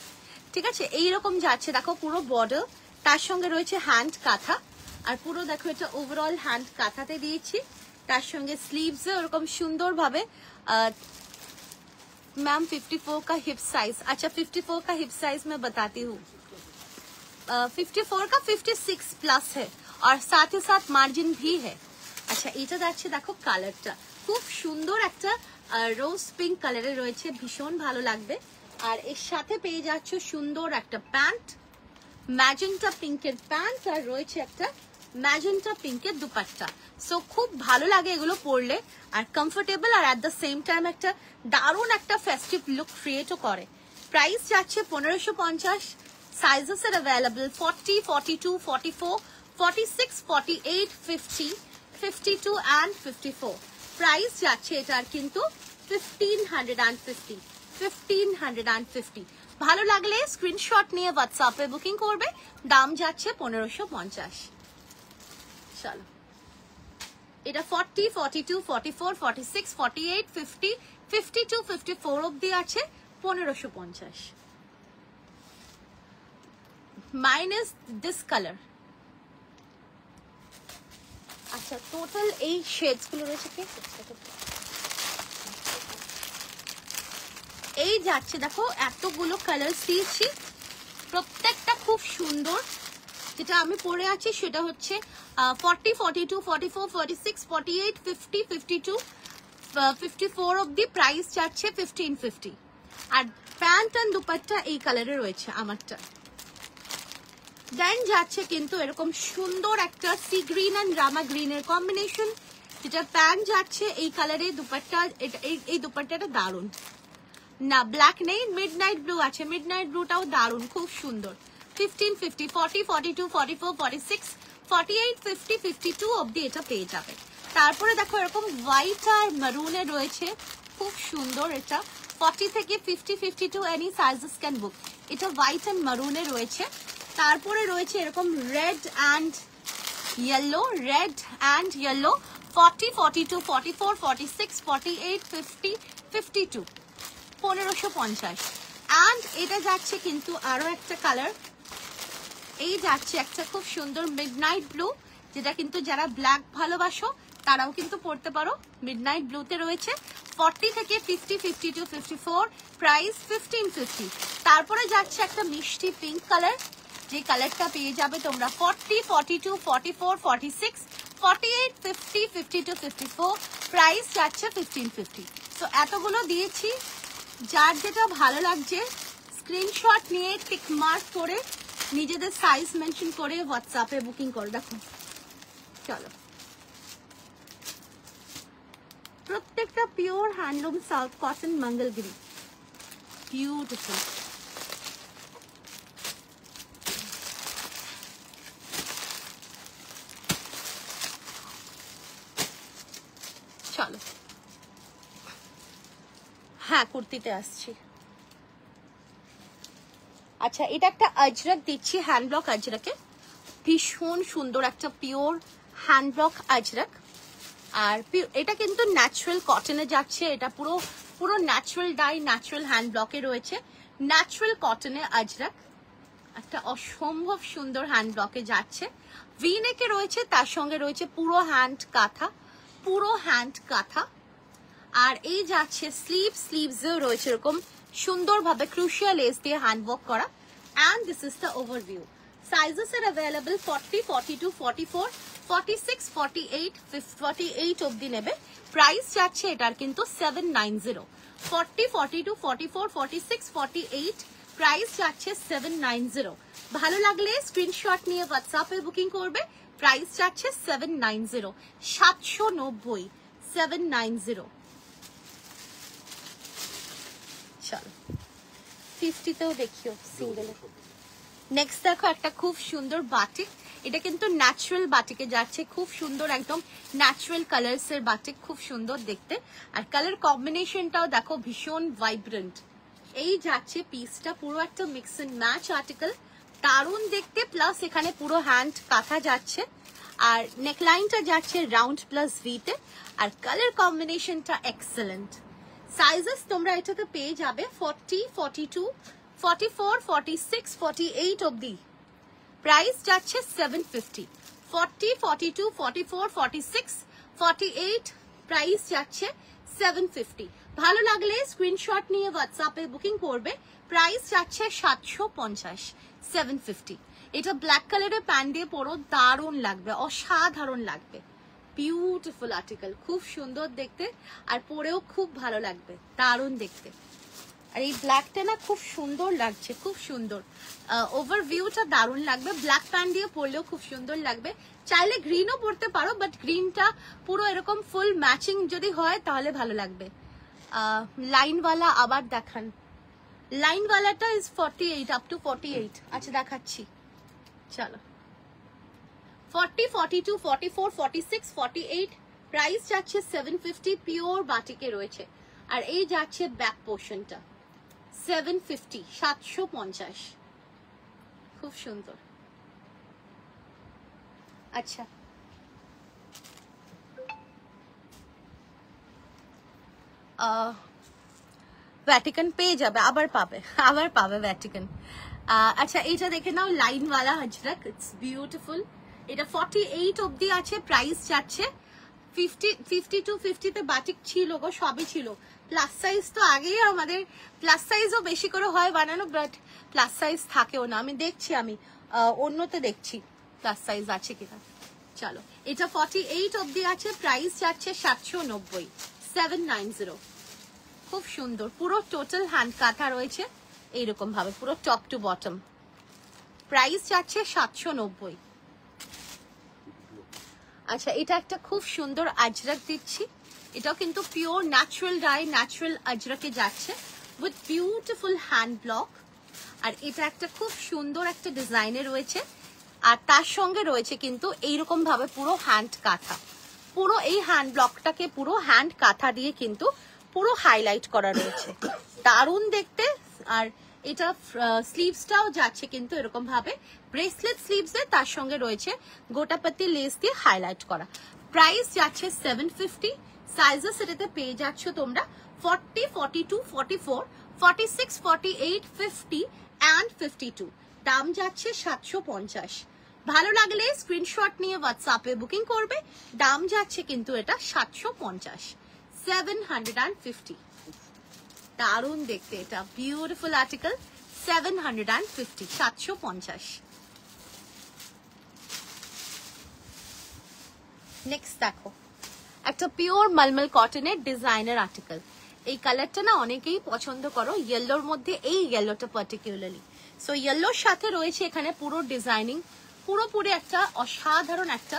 ঠিক আছে। এইরকম যাচ্ছে দেখো পুরো বর্ডার, তার সঙ্গে রয়েছে হ্যান্ড কাঁথা। আর পুরো দেখো এটা ওভারঅল হ্যান্ড কাঁথাতে দিয়েছি, তার সঙ্গে স্লিভস ওরকম সুন্দরভাবে मैम 54 का हिप साइज, अच्छा 54 का हिप साइज मैं बताती हूँ। 54 का 56 प्लस है और साथ ही साथ मार्जिन भी है। আচ্ছা এটা যাচ্ছে দেখো কালারটা খুব সুন্দর একটা রোজ পিঙ্ক কালারে রয়েছে, ভীষণ ভালো লাগবে। আর এর সাথে পেয়ে যাচ্ছ সুন্দর একটা প্যান্ট, ম্যাজেন্টা পিঙ্কের প্যান্ট, আর রয়েছে একটা ম্যাজেন্টা পিঙ্কের দুপাট্টা। সো খুব ভালো লাগে এগুলো পরলে, আর কমফোর্টেবল, আর অ্যাট দ্য সেম টাইম একটা দারুণ একটা ফেস্টিভ লুক ক্রিয়েটও করে। প্রাইস যাচ্ছে 1550। Sizes R available 40, 42, 44, 46, 48, 50, 52 and 54। Price যাচ্ছে এটার কিন্তু 1550। ভালো লাগলে স্ক্রিনশট নিয়ে হোয়াটসঅ্যাপে বুকিং করবে, দাম যাচ্ছে 1550। চলো এটা 40, 42, 44, 46, 48, 50, 52, 54 অবধি আছে 1550 মাইনাস দিস কালার। আচ্ছা টোটাল এই শেডস গুলো রয়েছে কি এই যাচ্ছে দেখো, এতগুলো কালার দিয়েছি, প্রত্যেকটা খুব সুন্দর। যেটা আমি পরে আছি সেটা হচ্ছে 40, 42, 44, 46, 48, 50, 52, 54 অবধি। প্রাইস যাচ্ছে 1550। আর প্যান্ট এন্ড দুপাট্টা এই কালারে রয়েছে আমারটা। দেন যাচ্ছে কিন্তু এরকম সুন্দর একটা সি গ্রিন এন্ড রামা গ্রিনের কম্বিনেশন, যেটা প্যান্ট যাচ্ছে এই কালারে, দুপাট্টা এই দুপাট্টাটা দারুণ না, ব্ল্যাক নেই, মিডনাইট ব্লু আছে, মিডনাইট ব্লুটাও দারুণ, খুব সুন্দর। 1550, 40, 42, 44, 46, 48, 50, 52 অবধি এটা পেয়ে যাবে। তারপরে দেখো এরকম হোয়াইট আর মারুনে রয়েছে, খুব সুন্দর। এটা 40 থেকে 50, 52 এনি সাইজেস ক্যান বুক। এটা হোয়াইট এন্ড মারুনে রয়েছে। তারপরে রয়েছে এরকম red and yellow, red and yellow 40, 42, 44, 46, 48, 50, 52, 1550। And এটা যাচ্ছে কিন্তু আরো একটা কালার, এই যাচ্ছে একটা খুব সুন্দর মিডনাইট ব্লু, যেটা কিন্তু যারা ব্ল্যাক ভালোবাসো তারাও কিন্তু পড়তে পারো। মিডনাইট ব্লুতে রয়েছে 40 থেকে 50, 52, 54, প্রাইস 1550। তারপরে যাচ্ছে একটা মিষ্টি পিঙ্ক কালার, যে কালারটা পেয়ে যাবে তোমরা 40, 42, 44, 46, 48, 50, 52, 54, প্রাইস যাচ্ছে 1550। তো এতগুলো দিয়েছি, যার যেটা ভালো লাগছে স্ক্রিনশট নিয়ে টিক মার্ক করে নিজেদের সাইজ মেনশন করে হোয়াটসঅ্যাপে বুকিং করো। দেখো চলো, প্রত্যেকটা pure handloom south cotton Mangalagiri, beautiful. চলো হ্যাঁ কুর্তিতে আসছি। আচ্ছা এটা একটা আজরাক দিচ্ছি, হ্যান্ড ব্লক আজরাকে, ভীষণ সুন্দর একটা পিওর হ্যান্ড ব্লক আজরাক। আর এটা কিন্তু ন্যাচারাল কটনে যাচ্ছে, এটা পুরো পুরো ন্যাচারাল ডাই, ন্যাচারাল হ্যান্ড ব্লকে রয়েছে, ন্যাচারাল কটনে আজরাক, একটা অসম্ভব সুন্দর হ্যান্ড ব্লকে যাচ্ছে। ভি নেকে রয়েছে, তার সঙ্গে রয়েছে পুরো হ্যান্ড কাঁথা, পুরো হ্যান্ড কাঁথা। আর এই যাচ্ছে স্লিভসেও রয়েছে এরকম সুন্দরভাবে ক্রুশিয়াল লেস দিয়ে হ্যান্ড ওয়ার্ক করা। And this is the overview. Sizes R available 40, 42, 44, 46, 48, 48 অবধি নেবে। প্রাইস যাচ্ছে এটার কিন্তু 790। 40, 42, 44, 46, 48, প্রাইস যাচ্ছে 790। ভালো লাগলে স্ক্রিনশট নিয়ে হোয়াটসঅ্যাপে বুকিং করবে, প্রাইস যাচ্ছে 790, 790, 790। চলো 50তেও দেখিও সিঙ্গেল। নেক্সট দেখো একটা খুব সুন্দর বাটিক, এটা কিন্তু ন্যাচারাল বাটিকে যাচ্ছে, খুব সুন্দর একদম ন্যাচারাল কালার্স এর বাটিক, খুব সুন্দর দেখতে। আর কালার কম্বিনেশনটাও দেখো ভীষণ ভাইব্রেন্ট। এই যাচ্ছে পিসটা পুরো একটা মিক্স এন্ড ম্যাচ আর্টিকেল, দারুণ দেখতে। প্লাস এখানে পুরো হ্যান্ড কাঁথা যাচ্ছে, আর নেকলাইনটা যাচ্ছে রাউন্ড প্লাস ভিতে, আর কালার কম্বিনেশনটা এক্সেলেন্ট। সাইজেস তোমরা এটাতে পেয়ে যাবে 40, 42, 44, 46, 48 অবধি। প্রাইস যাচ্ছে 750। 40, 42, 44, 46, 48, প্রাইস যাচ্ছে 750। ভালো লাগলে স্ক্রিনশট নিয়ে হোয়াটসঅ্যাপে বুকিং করবে। প্রাইস যাচ্ছে 750, 750। এটা ব্ল্যাক কালারের প্যান্ট দিয়ে পরো, দারুণ লাগবে, অসাধারণ লাগবে। বিউটিফুল আর্টিকেল, খুব সুন্দর দেখতে আর পরেও খুব ভালো লাগবে, দারুণ দেখতে। আর এই ব্ল্যাকটা না খুব সুন্দর লাগছে, খুব সুন্দর ওভারভিউটা দারুণ লাগবে। ব্ল্যাক প্যান্ট দিয়ে পরলেও খুব সুন্দর লাগবে। চাইলে গ্রিনও পরতে পারো, বাট গ্রিনটা পুরো এরকম ফুল ম্যাচিং যদি হয় তাহলে ভালো লাগবে। লাইনওয়ালা আবার দেখান। লাইনওয়ালাটা ইজ 48, আপ টু 48। আচ্ছা দেখাচ্ছি, চলো। 40, 42, 44, 46, 48। প্রাইস যাচ্ছে 750, পিওর বাটিকে রয়েছে। আর এই যাচ্ছে ব্যাক পোর্শনটা 750, 750, খুব সুন্দর। আচ্ছা ভ্যাটিকান পেয়ে যাবে, আবার পাবে ভ্যাটিকান। আচ্ছা এইটা দেখে নাও, লাইনওয়ালা আজরাক, ইটস বিউটিফুল। এটা 48 অবধি আছে। প্রাইস যাচ্ছে 50, 52, 50তে বাটিক ছিল গো, সবই ছিল। প্লাস সাইজ তো আগেই আমাদের প্লাস সাইজও বেশি করে হয় বানানো, বাট প্লাস সাইজ থাকেও না। আমি দেখছি, আমি অন্যতে দেখছি প্লাস সাইজ আছে কিনা। চলো, এটা 48 অবধি আছে। প্রাইস যাচ্ছে 790, 790। খুব সুন্দর, পুরো টোটাল হ্যান্ড কাঁথা রয়েছে এইরকম ভাবে, পুরো টপ টু বটম। প্রাইস যাচ্ছে 790। আচ্ছা এটা একটা খুব সুন্দর আজরাক দিচ্ছি, এটাও কিন্তু পিওর ন্যাচারাল ডাই, ন্যাচারাল আজরাকে যাচ্ছে উইথ বিউটিফুল হ্যান্ড ব্লক। আর এটা একটা খুব সুন্দর একটা ডিজাইনে রয়েছে, আর তার সঙ্গে রয়েছে কিন্তু এইরকম ভাবে পুরো হ্যান্ড কাঁথা। পুরো এই হ্যান্ড ব্লকটাকে পুরো হ্যান্ড কাঁথা দিয়ে কিন্তু পুরো হাইলাইট করা রয়েছে, দারুণ দেখতে। আর এটা স্লিভসটাও যাচ্ছে কিন্তু এরকম ভাবে ব্রেসলেট স্লিভসে, তার সঙ্গে রয়েছে গোটাপাতি লেস দিয়ে হাইলাইট করা। প্রাইস যাচ্ছে 750। সাইজেস এটাতে পেয়ে যাচ্ছ তোমরা 40, 42, 44, 46, 48, 50 and 52। দাম যাচ্ছে 750। ভালো লাগলে স্ক্রিনশট নিয়ে হোয়াটসঅ্যাপে বুকিং করবে। দাম যাচ্ছে কিন্তু এটা 750, 750। দারুণ দেখতে, এটা বিউটিফুল আর্টিকেল, 750, 750। নেক্সট দেখো একটা পিওর মলমল কটনের ডিজাইনার আর্টিকেল। এই কালারটা না অনেকেই পছন্দ করো, ইয়েলোর মধ্যে এই ইয়েলোটা পার্টিকুলারলি। সো ইয়েলোর সাথে রয়েছে এখানে পুরো ডিজাইনিং, পুরোপুরি একটা অসাধারণ একটা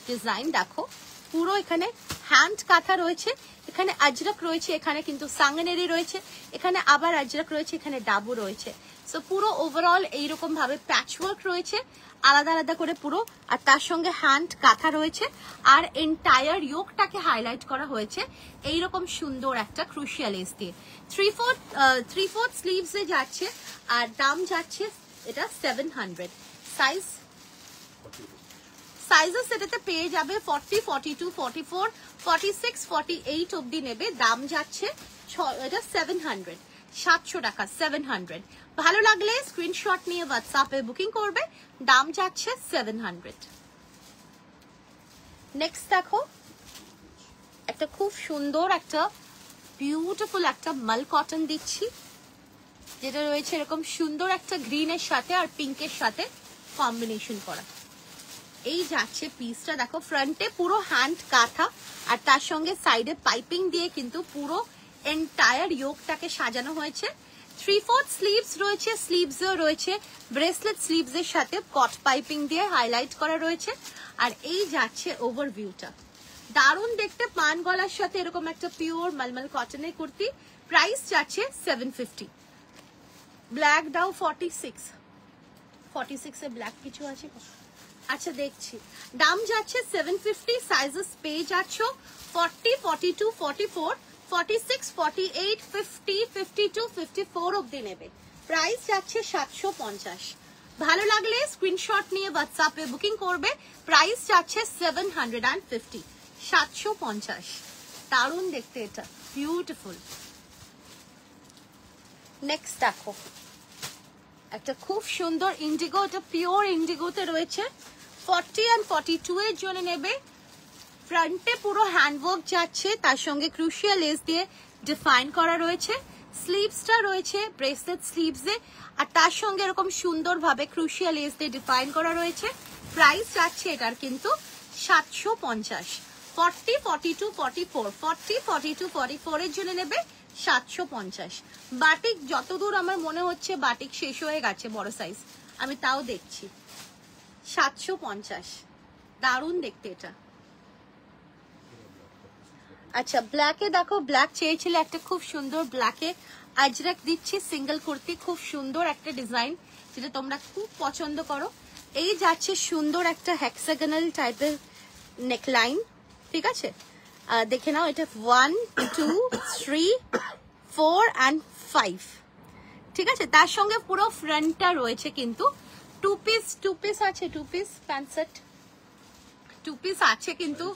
ডিজাইন। দেখো পুরো এখানে হ্যান্ড কাঁথা রয়েছে, এখানে আজরাক রয়েছে, এখানে কিন্তু সাঙ্গনেরি রয়েছে, এখানে আবার আজরাক রয়েছে, এখানে ডাবু রয়েছে। সো পুরো ওভারঅল এইরকম ভাবে প্যাচওয়ার্ক রয়েছে আলাদা আলাদা করে পুরো, আর তার সঙ্গে হ্যান্ড কাঁথা রয়েছে, আর এন্টায়ার ইয়োকটাকে হাইলাইট করা হয়েছে এইরকম সুন্দর একটা ক্রুশিয়াল লেস দিয়ে। 3/4 স্লিভসে যাচ্ছে, আর দাম যাচ্ছে এটা 700। সাইজেস এটাতে পেয়ে যাবে 40, 42, 44, 46, 48 অবধি নেবে। দাম যাচ্ছে এটা 700, 700 টাকা, 700। ভালো লাগলে স্ক্রিনশট নিয়ে হোয়াটসঅ্যাপে বুকিং করবে। দাম যাচ্ছে 700। নেক্সট দেখো একটা খুব সুন্দর একটা বিউটিফুল একটা মাল কটন দিচ্ছি, যেটা রয়েছে এরকম সুন্দর একটা গ্রিনের সাথে আর পিঙ্কের সাথে কম্বিনেশন করা। এই যাচ্ছে পিসটা, দেখো ফ্রন্টে পুরো হ্যান্ড কাঁথা, আর তার সঙ্গে সাইডে পাইপিং দিয়ে কিন্তু পুরো এন্টায়ার ইয়োকটাকে সাজানো হয়েছে। 3/4 স্লিভস রয়েছে, স্লিভসও রয়েছে ব্রেসলেট স্লিভসের সাথে কট পাইপিং দিয়ে হাইলাইট করা রয়েছে। আর এই যাচ্ছে ওভারভিউটা, দারুণ দেখতে, পান গলার সাথে এরকম একটা পিওর মলমল কটনের কুর্তি। প্রাইস যাচ্ছে 750। ব্ল্যাক দাও 46, 46 এ ব্ল্যাক কিছু আছে? আচ্ছা দেখছি। দাম যাচ্ছে 750। সাইজেস পেয়ে যাচ্ছ 40, 42, 44, 46, 48, 50, 52, 54 অবধি নেবে। প্রাইস যাচ্ছে 750। ভালো লাগলে স্ক্রিনশট নিয়ে হোয়াটসঅ্যাপে বুকিং করবে। প্রাইস যাচ্ছে 750, 750। দারুণ দেখতে, এটা বিউটিফুল। নেক্সট দেখো একটা খুব সুন্দর ইন্ডিগো, এটা পিওর ইন্ডিগোতে রয়েছে। 40 and 42 এর জন্য নেবে। ফ্রন্টে পুরো হ্যান্ডওয়ার্ক যাচ্ছে, তার সঙ্গে ক্রুশিয়াল লেস দিয়ে ডিফাইন করা রয়েছে, স্লিভসটা রয়েছে ব্রেসলেট স্লিভসে, আর তার সঙ্গে এরকম সুন্দরভাবে ক্রুশিয়াল লেস দিয়ে ডিফাইন করা রয়েছে। প্রাইস যাচ্ছে এটার কিন্তু 750। 40, 42, 44, 40, 42, 44 এর জন্য নেবে 750। বাটিক যতদূর আমার মনে হচ্ছে বাটিক শেষ হয়ে গেছে বড় সাইজ, আমি তাও দেখছি। 750, দারুণ দেখতে এটা। আচ্ছা ব্ল্যাকে দেখো, ব্ল্যাক চেয়েছিলে একটা, খুব সুন্দর ব্ল্যাকে আজরাক দিচ্ছি সিঙ্গেল কুর্তি, খুব সুন্দর একটা ডিজাইন যেটা তোমরা খুব পছন্দ করো। এই যাচ্ছে সুন্দর একটা হেক্সাগোনাল টাইপের নেকলাইন, ঠিক আছে? দেখে নাও, এটা 1, 2, 3, 4 and 5, ঠিক আছে? তার সঙ্গে পুরো ফ্রন্টটা রয়েছে কিন্তু টু পিস আছে, two piece pant set, two piece আছে কিন্তু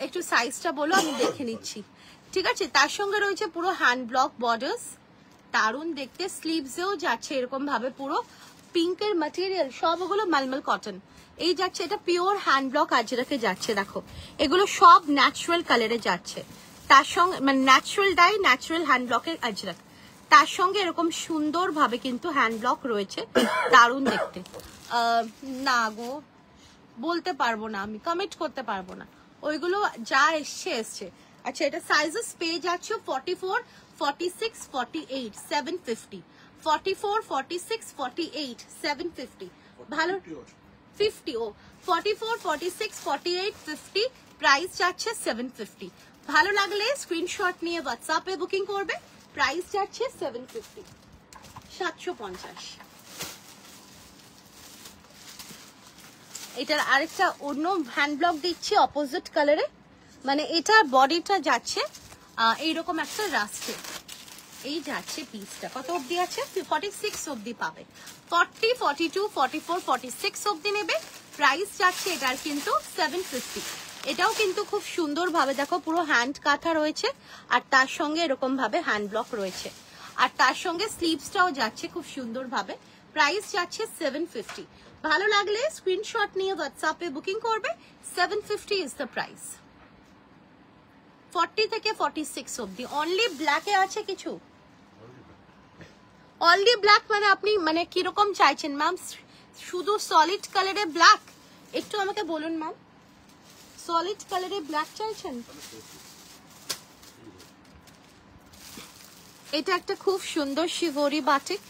একটু সাইজটা বলো আমি দেখে নিচ্ছি, ঠিক আছে? তার সঙ্গে রয়েছে পুরো হ্যান্ড ব্লক বর্ডার্স, দারুণ দেখতে। স্লিভসেও যাচ্ছে এরকম ভাবে পুরো পিঙ্কের ম্যাটেরিয়াল, সবগুলো মালমাল কটন। এই যাচ্ছে এটা পিওর হ্যান্ড ব্লক আজরাকে যাচ্ছে, দেখো এগুলো সব ন্যাচারাল কালারে যাচ্ছে, তার সঙ্গে মানে ন্যাচারাল ডাই, ন্যাচারাল হ্যান্ড ব্লকের আজরাক, তার সঙ্গে এরকম সুন্দর ভাবে কিন্তু হ্যান্ড ব্লক রয়েছে, দারুণ দেখতে। না গো বলতে পারবো না, আমি কমিট করতে পারবো না, ওইগুলো যা এসছে। আচ্ছা এটা সাইজেস পেয়ে যাচ্ছ 44, 46, 48, 750, 44, 46, 48, 750, ভালো 50, ও 44, 46, 48, 50, প্রাইস যাচ্ছে 750। ভালো লাগলে স্ক্রিনশট নিয়ে হোয়াটসঅ্যাপে বুকিং করবে, প্রাইস যাচ্ছে 750, 750। এটার আরেকটা অন্য হ্যান্ড ব্লক দিচ্ছি অপোজিট কালারে, মানে এটা বডিটা যাচ্ছে এইরকম একটা রাস্টে। এই যাচ্ছে পিসটা কত অবধি আছে, 46 অবধি পাবে। 40, 42, 44, 46 অবধি নেবে, প্রাইস যাচ্ছে এটার কিন্তু 750। এটাও কিন্তু খুব সুন্দর ভাবে দেখো পুরো হ্যান্ড কাঁথা রয়েছে, আর তার সঙ্গে এরকম ভাবে হ্যান্ড ব্লক রয়েছে, আর তার সঙ্গে স্লিভসটাও যাচ্ছে খুব সুন্দর ভাবে, প্রাইস যাচ্ছে 750। ভালো লাগলে স্ক্রিনশট নিয়ে হোয়াটসঅ্যাপে বুকিং করবে, 750 ইজ দ্য প্রাইস। 40 থেকে 46 অবধি অনলি ব্ল্যাকে আছে কিছু, অনলি ব্ল্যাক মানে আপনি মানে কিরকম চাইছেন ম্যাম? শুধু সলিড কালারে ব্ল্যাক, একটু আমাকে বলুন ম্যাম, সলিড কালারে ব্ল্যাক চাইছেন? এটা একটা খুব সুন্দর শিভরি বাটিক,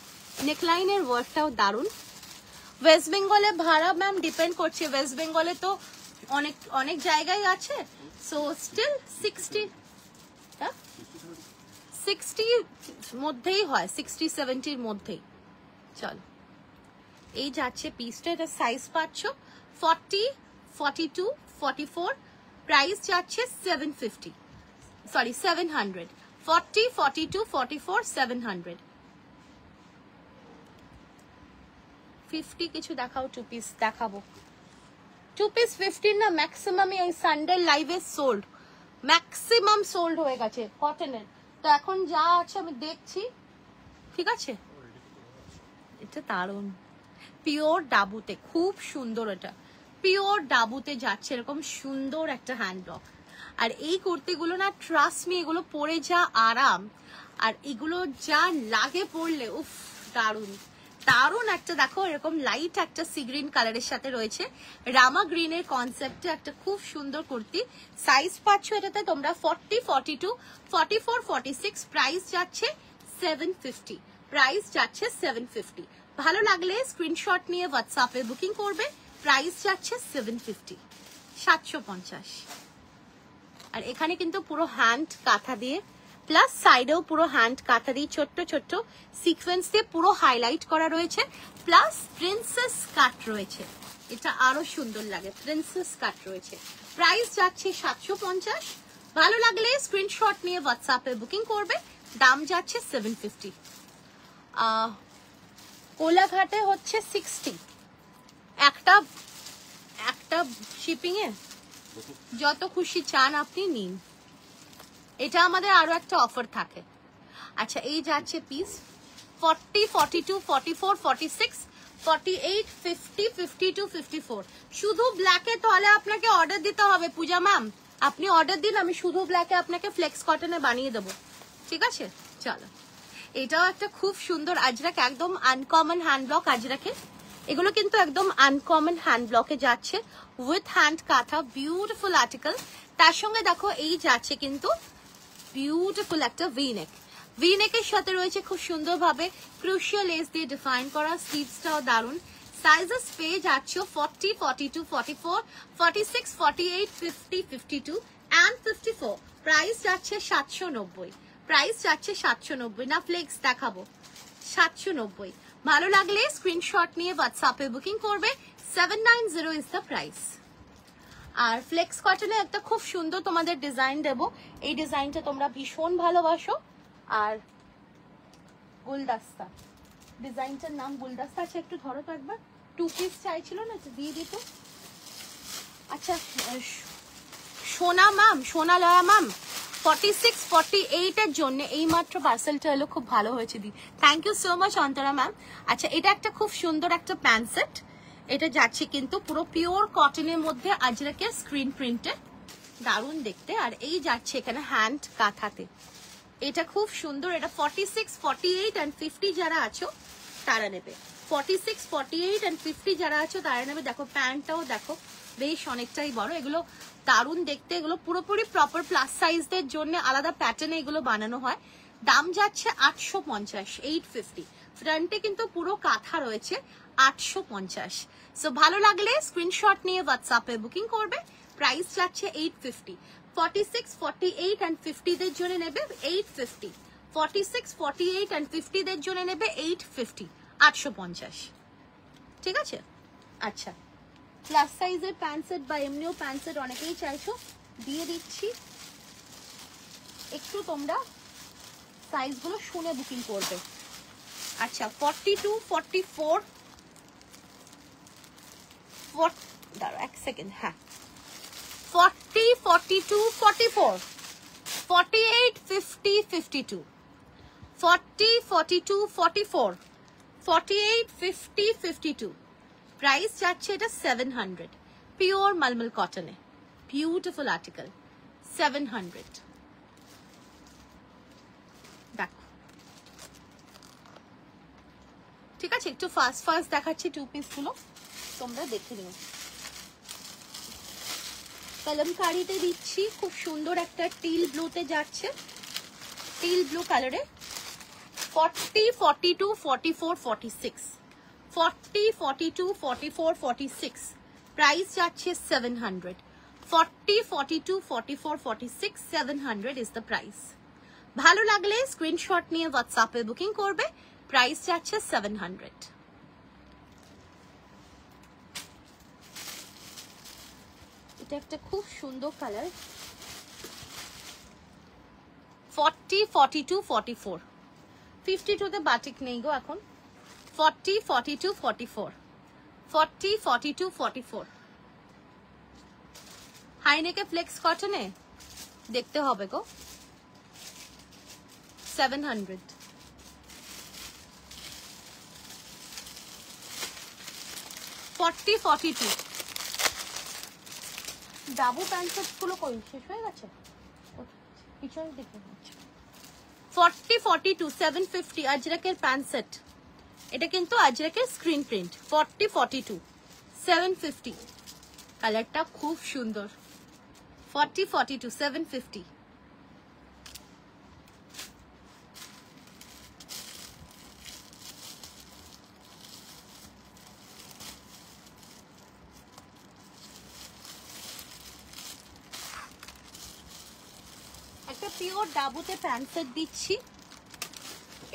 নেকলাইনের ওয়ার্কটাও দারুণ। ওয়েস্ট বেঙ্গলে ভাড়া ম্যাম ডিপেন্ড করছে, ওয়েস্ট বেঙ্গলে তো অনেক অনেক জায়গায় আছে, সো স্টিল 60 মধ্যেই হয়, 60-70 মধ্যেই। চলো এই যাচ্ছে পিসটা, এটা সাইজ পাচ্ছ 40, 42, 44, প্রাইস যাচ্ছে 750, সরি 700, 40, 42, 44, 700। 50 কিছু দেখাও, টু পিস দেখাবো, টু পিস 15 না ম্যাক্সিমাম, এই সানডে লাইভে সোল্ড, ম্যাক্সিমাম সোল্ড হয়ে গেছে কটনের, তো এখন যা আছে আমি দেখছি, ঠিক আছে? এটা দারুণ পিওর ডাবুতে, খুব সুন্দর, এটা পিওর ডাবুতে যাচ্ছে এরকম সুন্দর একটা হ্যান্ড ব্লক। আর এই কুর্তিগুলো না ট্রাস্ট মি, এগুলো পরে যা আরাম, আর এগুলো যা লাগে পরলে, উফ দারুণ দারুণ একটা। দেখো এরকম লাইট একটা সি গ্রিন কালারের সাথে রয়েছে রামা গ্রিনের কনসেপ্টে একটা খুব সুন্দর কুর্তি। সাইজ পাচ্ছ এটাতে তোমরা 40, 42, 44, 46, প্রাইস যাচ্ছে 750, প্রাইস যাচ্ছে 750। ভালো লাগলে স্ক্রিনশট নিয়ে হোয়াটসঅ্যাপে বুকিং করবে, প্রাইস যাচ্ছে 750, 750। আর এখানে কিন্তু পুরো হ্যান্ড কাঁথা দিয়ে, প্লাস সাইডেও পুরো হ্যান্ড কাঁথা দিয়ে ছোট্ট ছোট্ট সিকোয়েন্স দিয়ে পুরো হাইলাইট করা রয়েছে, প্লাস প্রিন্সেস কাট রয়েছে, এটা আরো সুন্দর লাগে, প্রিন্সেস কাট রয়েছে। প্রাইস যাচ্ছে 750। ভালো লাগলে স্ক্রিনশট নিয়ে হোয়াটসঅ্যাপে বুকিং করবে, দাম যাচ্ছে 750। কোলাঘাটে হচ্ছে 60, একটা শিপিং এ যত খুশি চান আপনি নিন, এটা আমাদের আরো একটা অফার থাকে। আচ্ছা এই যাচ্ছে পিস 40, 42, 44, 46, 48, 50, 52, 54, শুধু ব্ল্যাকে, তাহলে আপনাকে অর্ডার দিতে হবে পূজা ম্যাম, আপনি অর্ডার দিন, আমি শুধু ব্ল্যাকে আপনাকে ফ্লেক্স কটনে বানিয়ে দেবো, ঠিক আছে? চলো, এটাও একটা খুব সুন্দর আজরাক, একদম আনকমন হ্যান্ড ব্লক আজরাকে। এগুলো কিন্তু একদম আনকমন হ্যান্ড ব্লকে যাচ্ছে উইথ হ্যান্ড কাঁথা, বিউটিফুল আর্টিকেল। তার সঙ্গে দেখো এই যাচ্ছে কিন্তু বিউটিফুল একটা ভিনেক। ভিনেকের সাথে রয়েছে খুব সুন্দরভাবে ক্রুশিয়াল লেস দিয়ে ডিফাইন করা, স্লিভসটাও দারুন। সাইজেস পেয়ে যাচ্ছ 40, 42, 44, 46, 48, 50, 52 and 54। প্রাইস যাচ্ছে 790, প্রাইস যাচ্ছে 790। না ফ্লেক্স দেখাবো, 790। ভালো লাগলে স্ক্রিনশট নিয়ে হোয়াটসঅ্যাপে বুকিং করবে, 790 ইজ দ্য প্রাইস। আর ফ্লেক্স কটনে একটা খুব সুন্দর তোমাদের ডিজাইন দেবো, এই ডিজাইনটা তোমরা ভীষণ ভালোবাসো। আর গুলদাস্তা, ডিজাইনটার নাম গুলদাস্তা। আচ্ছা একটু ধরো তো একবার, 2 পিস চাইছিল না, দিয়ে দিত। আচ্ছা সোনা ম্যাম, সোনালয়া ম্যাম, 46, 48 এর জন্য এই মাত্র পার্সেলটা হলো, খুব ভালো হয়েছে দি, thank you so much Antara ma'am. আচ্ছা এটা একটা খুব সুন্দর একটা প্যান্ট সেট, এটা যাচ্ছে কিন্তু পুরো পিওর কটনের মধ্যে আজরাকের স্ক্রিন প্রিন্টে, দারুণ দেখতে। আর এই যাচ্ছে এখানে হ্যান্ড কাঁথাতে, এটা খুব সুন্দর। এটা 46, 48 and 50 যারা আছো তারা নেবে, 46, 48 and 50 যারা আছো তারা নেবে। দেখো প্যান্টটাও দেখো বেশ অনেকটাই বড়, এগুলো দারুণ দেখতে। এগুলো পুরোপুরি প্রপার প্লাস সাইজদের জন্য আলাদা প্যাটার্নে এগুলো বানানো হয়। দাম যাচ্ছে 850, 850। ফ্রন্টে কিন্তু পুরো কাঁথা রয়েছে, 850। সো ভালো লাগলে স্ক্রিনশট নিয়ে হোয়াটসঅ্যাপে বুকিং করবে, প্রাইস যাচ্ছে 850। 46, 48 and 50 দের জন্য নেবে 850, 46, 48 and 50 দের জন্য নেবে 850, 850, ঠিক আছে? আচ্ছা প্লাস সাইজের প্যান্ট সেট বা এমনিও প্যান্ট সেট অনেকেই চাইছো, দিয়ে দিচ্ছি। একটু তোমরা সাইজগুলো শুনে বুকিং করবে। আচ্ছা 42, 44, দাঁড়াও এক সেকেন্ড, হ্যাঁ 40, 42, 44, 48, 50, 52, 40, 42, 44, 48, 50, 52। প্রাইস যাচ্ছে এটা 700, পিওর মালমল কটনে, বিউটিফুল আর্টিকেল, 700। দেখো ঠিক আছে, একটু ফাস্ট ফাস্ট দেখাচ্ছি 2 পিস গুলো, তোমরা দেখে নিও। কলমকারিতে দিচ্ছি, খুব সুন্দর একটা টিল ব্লুতে যাচ্ছে, টিল ব্লু কালারে। 40, 42, 44, 46, 40, 42, 44, 46। প্রাইস যাচ্ছে 700, 40, 42, 44, 46, 700 is the price। ভালো লাগলে স্ক্রিনশট নিয়ে হোয়াটসঅ্যাপে বুকিং করবে, প্রাইস যাচ্ছে 700। এটা একটা খুব সুন্দর কালার, 40, 42, 44, 52 তে বাটিক নেই গো এখন। 40, 42, 44, 40, 42, 44। হাইনেকে ফ্লেক্স কটনে দেখতে হবে গো, 700। ডাবু প্যান্ট গুলো কই শেষ হয়ে গেছে, পিছনে দেখে 40, 42, 750 আজরাকের প্যান্ট সেট। এটা কিন্তু আজরাকের স্ক্রিন প্রিন্ট। 40, 42, 750। কালারটা খুব সুন্দর। 40, 42, 750। একটা পিওর ডাবুতে প্যান্ট সেট দিচ্ছি,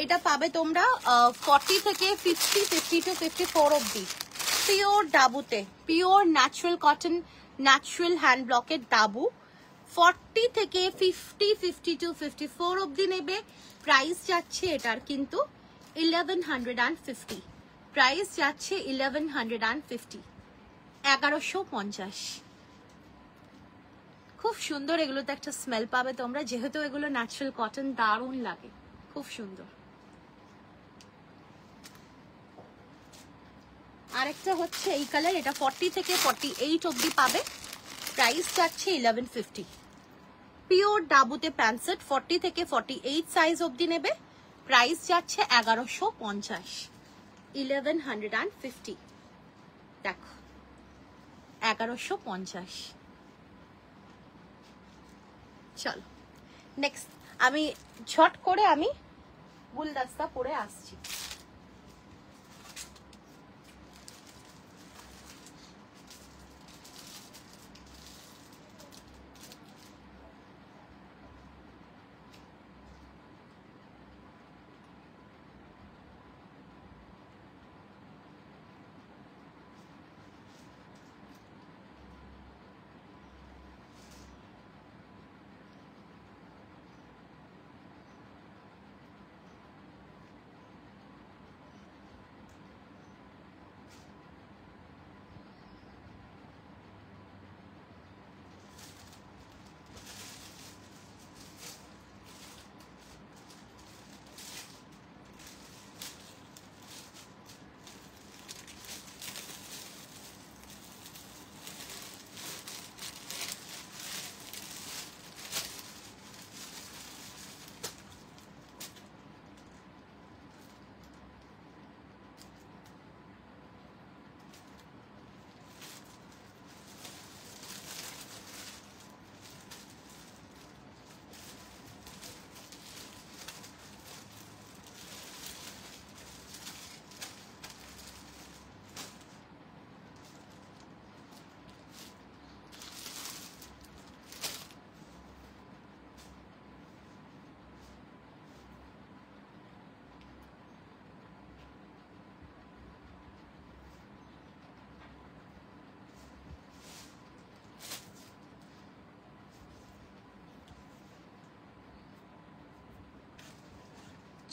এটা পাবে তোমরা 40 থেকে 50, 52, 54 অবধি। পিওর ডাবুতে, pure natural cotton, natural hand ব্লকের ডাবু। 40 থেকে 50, 52, 54 অবধি নেবে। প্রাইস যাচ্ছে এটার কিন্তু 1150। প্রাইস যাচ্ছে 1150, 1150। খুব সুন্দর, এগুলোতে একটা স্মেল পাবে তোমরা, যেহেতু এগুলো ন্যাচারাল কটন, দারুণ লাগে, খুব সুন্দর। আরেকটা হচ্ছে এই কালার, এটা 40 থেকে 48 অবধি পাবে। প্রাইস যাচ্ছে 1150। পিওর ডাবুতে প্যান্ট সেট 40 থেকে 48 সাইজ অবধি নেবে, প্রাইস যাচ্ছে 1150। 1150 দেখো 1150। চলো নেক্সট আমি ঝট করে আমি গুলদস্তা পরে আসছি।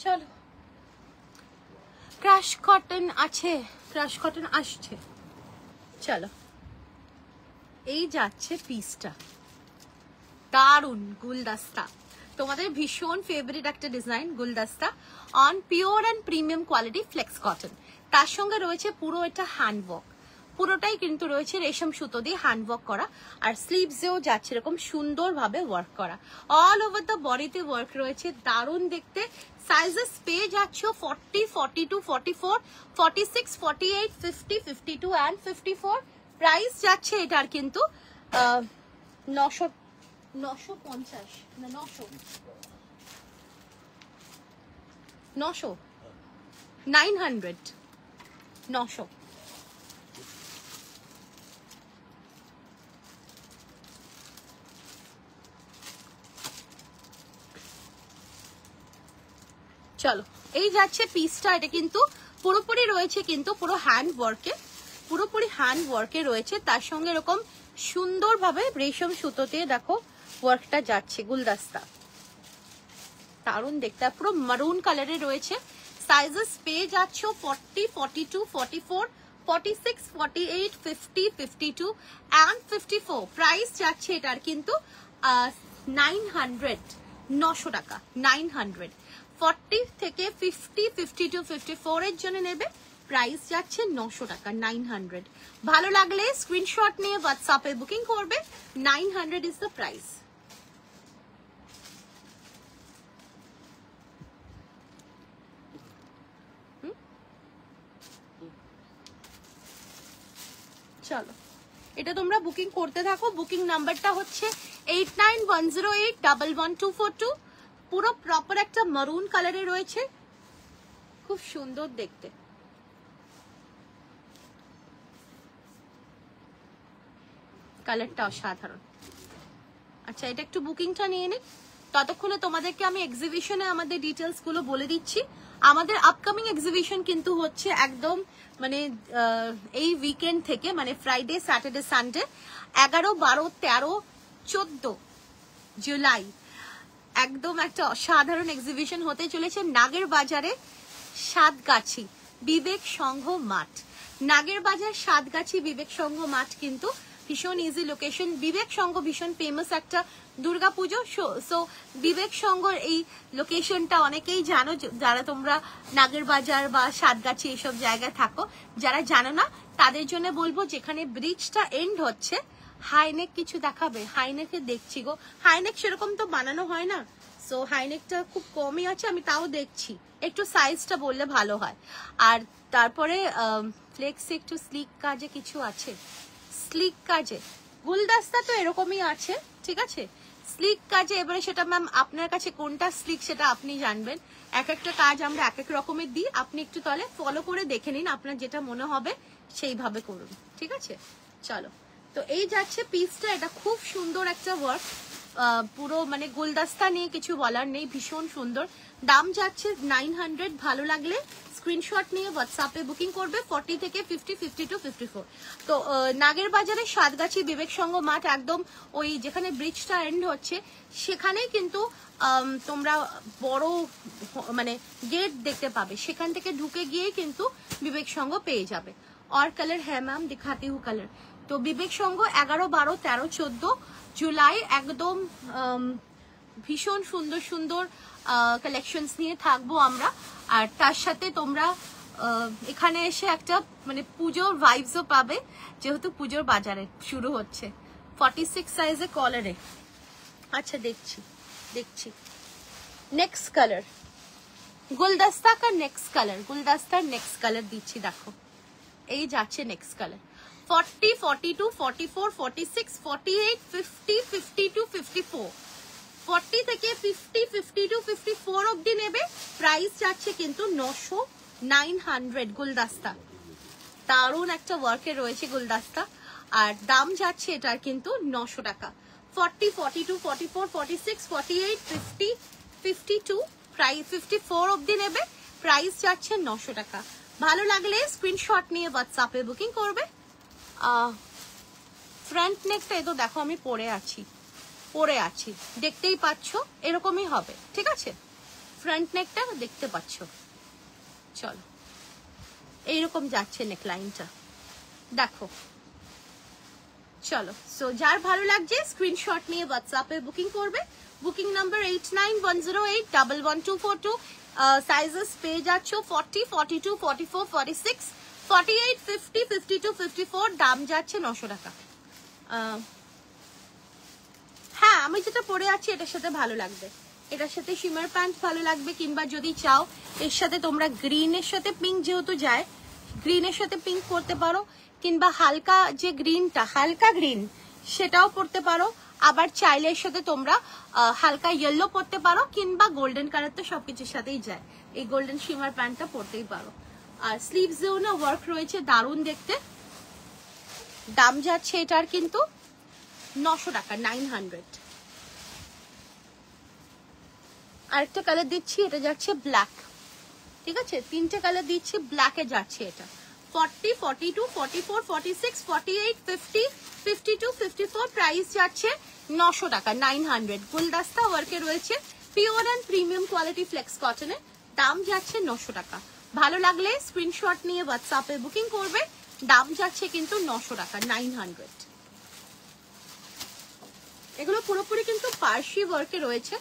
চলো ক্রাশ কটন আছে, ক্রাশ কটন আসছে। চলো এই যাচ্ছে পিসটা, দারুন গুলদস্তা, তোমাদের ভীষণ ফেভারিট একটা ডিজাইন গুলদস্তা on pure and premium quality flex cotton. তার সঙ্গে রয়েছে পুরো এটা হ্যান্ডওয়ার্ক, পুরোটাই কিন্তু রয়েছে রেশম সুতো দিয়ে হ্যান্ডওয়ার্ক করা, আর স্লিভসেও যাচ্ছে এরকম সুন্দরভাবে ওয়ার্ক করা। অল ওভার দ্য বডিতে ওয়ার্ক রয়েছে, দারুণ দেখতে। সাইজেস পেয়ে যাচ্ছ 40, 42, 44, 46, 48, 50, 52 অ্যান্ড 54। প্রাইস যাচ্ছে এটার কিন্তু 950 না 900 900। চলো এই যাচ্ছে পিসটা, এটা কিন্তু পুরোপুরি রয়েছে কিন্তু পুরো হ্যান্ড ওয়ার্কে, পুরোপুরি হ্যান্ড ওয়ার্কে রয়েছে। তার সঙ্গে এরকম সুন্দরভাবে রেশম সুতোতে দেখো ওয়ার্কটা যাচ্ছে গুলদস্তা, দারুণ দেখতে, পুরো মারুন কালারে রয়েছে। সাইজেস পেয়ে যাচ্ছ 40, 42, 44, 46, 48, 50, 52 and 54। প্রাইস যাচ্ছে এটার কিন্তু 900 টাকা। 900। 40 থেকে 50, 52, 54 এর জন্য নেবে, প্রাইস যাচ্ছে 900 টাকা। 900। ভালো লাগলে স্ক্রিনশট নিয়ে হোয়াটসঅ্যাপে বুকিং করবে। 900 ইজ দ্য প্রাইস। চলো এটা তোমরা বুকিং করতে থাকো। বুকিং নাম্বারটা হচ্ছে 8910811242। পুরো প্রপার একটা মারুন কালারে রয়েছে, খুব সুন্দর দেখতে। কালারটা অসাধারণ। আচ্ছা এটা একটু বুকিংটা নিয়ে নে, ততক্ষণে তোমাদেরকে আমি এক্সিবিশনে আমাদের ডিটেলস গুলো বলে দিচ্ছি। আমাদের আপকামিং এক্সিবিশন কিন্তু হচ্ছে একদম মানে এই উইকেন্ড থেকে, মানে ফ্রাইডে, স্যাটারডে, সানডে 11, 12, 13, 14 জুলাই একদম একটা অসাধারণ এক্সিবিশন হতে চলেছে নাগের বাজারে, সাতগাছি বিবেক সংঘ মাঠ। নাগের বাজার সাতগাছি বিবেক সংঘ মাঠ কিন্তু ভীষণ ইজি লোকেশন। বিবেক সংঘ ভীষণ ফেমাস একটা দুর্গাপুজো শো, সো বিবেক সংঘর এই লোকেশনটা অনেকেই জানো যারা তোমরা নাগের বাজার বা সাতগাছি এইসব জায়গায় থাকো। যারা জানো না তাদের জন্য বলবো, যেখানে ব্রিজটা এন্ড হচ্ছে হাইনেক কিছু দেখাবে? হাইনেকে দেখছি গো, হাইনেক সেরকম তো বানানো হয় না, সো হাইনেকটা খুব কমই আছে, আমি তাও দেখছি, একটু সাইজটা বললে ভালো হয়। আর তারপরে ফ্লেক্সে একটু স্লিক কাজে কিছু আছে, স্লিক কাজে গুলদাস্তা তো এরকমই আছে, ঠিক আছে। স্লিক কাজে এবারে সেটা ম্যাম আপনার কাছে কোনটা স্লিক সেটা আপনি জানবেন, এক একটা কাজ আমরা এক এক রকমের দিই, আপনি একটু তাহলে ফলো করে দেখে নিন, আপনার যেটা মনে হবে সেইভাবে করুন, ঠিক আছে। চলো, তো এই যাচ্ছে পিসটা, এটা খুব সুন্দর একটা ওয়ার্ক, পুরো মানে গুলদাস্তা নিয়ে কিছু বলার নেই, ভীষণ সুন্দর। দাম যাচ্ছে 900, ভালো লাগলে স্ক্রিনশট নিয়ে হোয়াটসঅ্যাপে বুকিং করবে। 40 থেকে 50, 50 to 54। তো নাগের বাজারে সাতগাছি বিবেক সংঘ মাঠ, একদম ওই যেখানে ব্রিজটা এন্ড হচ্ছে সেখানেই কিন্তু তোমরা বড় মানে গেট দেখতে পাবে, সেখান থেকে ঢুকে গিয়ে কিন্তু বিবেক সংঘ পেয়ে যাবে। और कलर है मैम, दिखाती हूँ कलर। तो বিবেক সংঘ 11, 12, 13, 14 জুলাই একদম ভীষণ সুন্দর সুন্দর কালেকশনস নিয়ে থাকবো আমরা। আর তার সাথে তোমরা এখানে এসে একটা মানে পুজোর ভাইবসও পাবে, যেহেতু পুজোর বাজারে শুরু হচ্ছে। 46 সাইজে কলারে। আচ্ছা দেখছি দেখছি। নেক্সট কালার গুলদস্তা কা নেক্সট কালার, গুলদস্তার নেক্সট কালার দিচ্ছি, দেখো এই যাচ্ছে নেক্সট কালার। 40, 42, 44, 46, 48, 50, 52, 54। 40 থেকে 50, 52, 54 অবধি নেবে। প্রাইস যাচ্ছে কিন্তু 900, 900 গুলদাস্তা। দারুণ একটা ওয়ার্কে রয়েছে গুলদাস্তা, আর দাম যাচ্ছে এটার কিন্তু 900 টাকা। 40, 42, 44, 46, 48, 50, 52, প্রাইস 54 অবধি নেবে। প্রাইস যাচ্ছে 900 টাকা। ভালো লাগলে স্ক্রিনশট নিয়ে হোয়াটসঅ্যাপে বুকিং করবে। ফ্রন্ট নেকটা তো দেখো আমি পরে আছি, দেখতেই পাচ্ছ এরকমই হবে, ঠিক আছে। ফ্রন্ট নেকটা দেখতে পাচ্ছ, চলো এইরকম যাচ্ছে নেকলাইনটা, দেখো। চলো, সো যার ভালো লাগছে স্ক্রিনশট নিয়ে হোয়াটসঅ্যাপে বুকিং করবে। Booking number 8910811242। সাইজেস পেয়ে যাচ্ছ 40, 42, 44, 46, 48, 50, 52, 54। দাম যাচ্ছে 900 টাকা। হ্যাঁ, আমি যেটা পরে আছি এটার সাথে ভালো লাগবে, এটার সাথে শিমার প্যান্ট ভালো লাগবে, কিংবা যদি চাও এর সাথে তোমরা গ্রিনের সাথে পিঙ্ক, যেহেতু যায় গ্রিনের সাথে পিঙ্ক করতে পারো, কিংবা হালকা যে গ্রিনটা, হালকা গ্রিন সেটাও পরতে পারো। আবার চাইলে এর সাথে তোমরা হালকা ইয়েলো পরতে পারো, কিংবা গোল্ডেন কালার তো সবকিছুর সাথেই যায়, এই গোল্ডেন শিমার প্যান্টটা পরতেই পারো। আর স্লিভসেও না ওয়ার্ক রয়েছে, দারুণ দেখতে। দাম যাচ্ছে এটার কিন্তু 900 টাকা, 900। আরেকটা কালার দিচ্ছি, এটা যাচ্ছে ব্ল্যাক, ঠিক আছে। তিনটে কালার দিচ্ছি, ব্ল্যাকে যাচ্ছে এটা। 40, 42, 44, 46, 48, 50, 52, 54। প্রাইস যাচ্ছে 900 টাকা, 900। গুলদাস্তা ওয়ার্কে রয়েছে, pure and premium quality flex কটনে। দাম যাচ্ছে 900 টাকা। ভালো লাগলে স্ক্রিনশট নিয়ে হোয়াটসঅ্যাপে বুকিং করবে। দাম যাচ্ছে কিন্তু 900 টাকা, 900। এগুলো পুরোপুরি কিন্তু পার্সি ওয়ার্কে রয়েছে,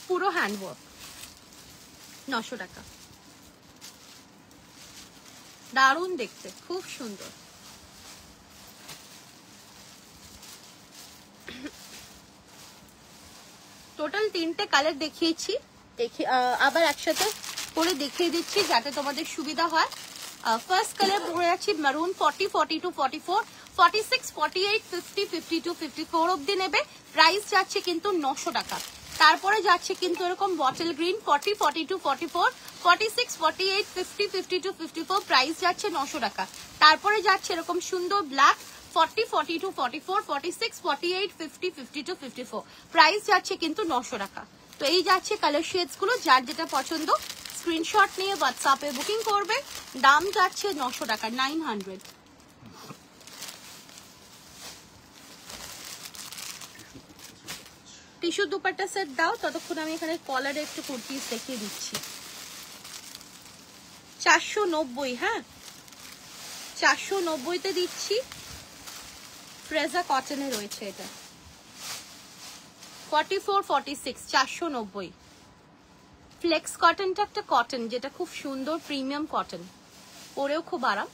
পুরো হ্যান্ড ওয়ার্ক। 900 টাকা, দারুণ দেখতে, খুব সুন্দর। টোটাল 3টে কালার দেখিয়েছি, আবার একসাথে করে দেখিয়ে দিচ্ছি যাতে তোমাদের সুবিধা হয়। ফার্স্ট কালার পরে আছি মারুন। 40, 42, 44, 46, 48, 50, 52, 54 অবধি নেবে। প্রাইস যাচ্ছে কিন্তু 900 টাকা। তারপরে যাচ্ছে কিন্তু এরকম বটল গ্রিন, 40, 42, 44, 46, 48, 50, 52, 54। প্রাইস যাচ্ছে 900 টাকা। তারপরে যাচ্ছে এরকম সুন্দর ব্ল্যাক, 40, 42, 44, 46, 48, 50, 52, 54। প্রাইস যাচ্ছে কিন্তু 900 টাকা। তো এই যাচ্ছে কালার শেডস গুলো, যার যেটা পছন্দ স্ক্রিনশট নিয়ে হোয়াটসঅ্যাপে বুকিং করবে। দাম যাচ্ছে 900 টাকা, 900। টিস্যু দুপাট্টা সেট দাও, ততক্ষণ আমি এখানে কলারে একটু কুর্তিস দেখিয়ে দিচ্ছি। 490, হ্যাঁ 490-তে দিচ্ছি। ফ্রেজা কটনে রয়েছে এটা। 44, 46, 490। ফ্লেক্স কটনটা একটা কটন, যেটা খুব সুন্দর প্রিমিয়াম কটন, পরেও খুব আরাম।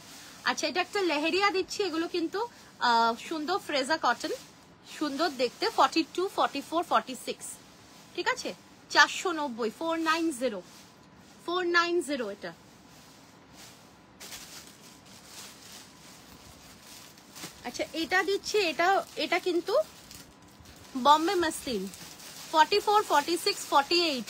আচ্ছা এটা একটা লেহেরিয়া দিচ্ছি, এগুলো কিন্তু সুন্দর ফ্রেজা কটন, সুন্দর দেখতে। 42, 44, 46, ঠিক আছে। 490, 490, 490 এটা। আচ্ছা এটা দিচ্ছি, এটা কিন্তু বম্বে মাসলিন 44, 46, 48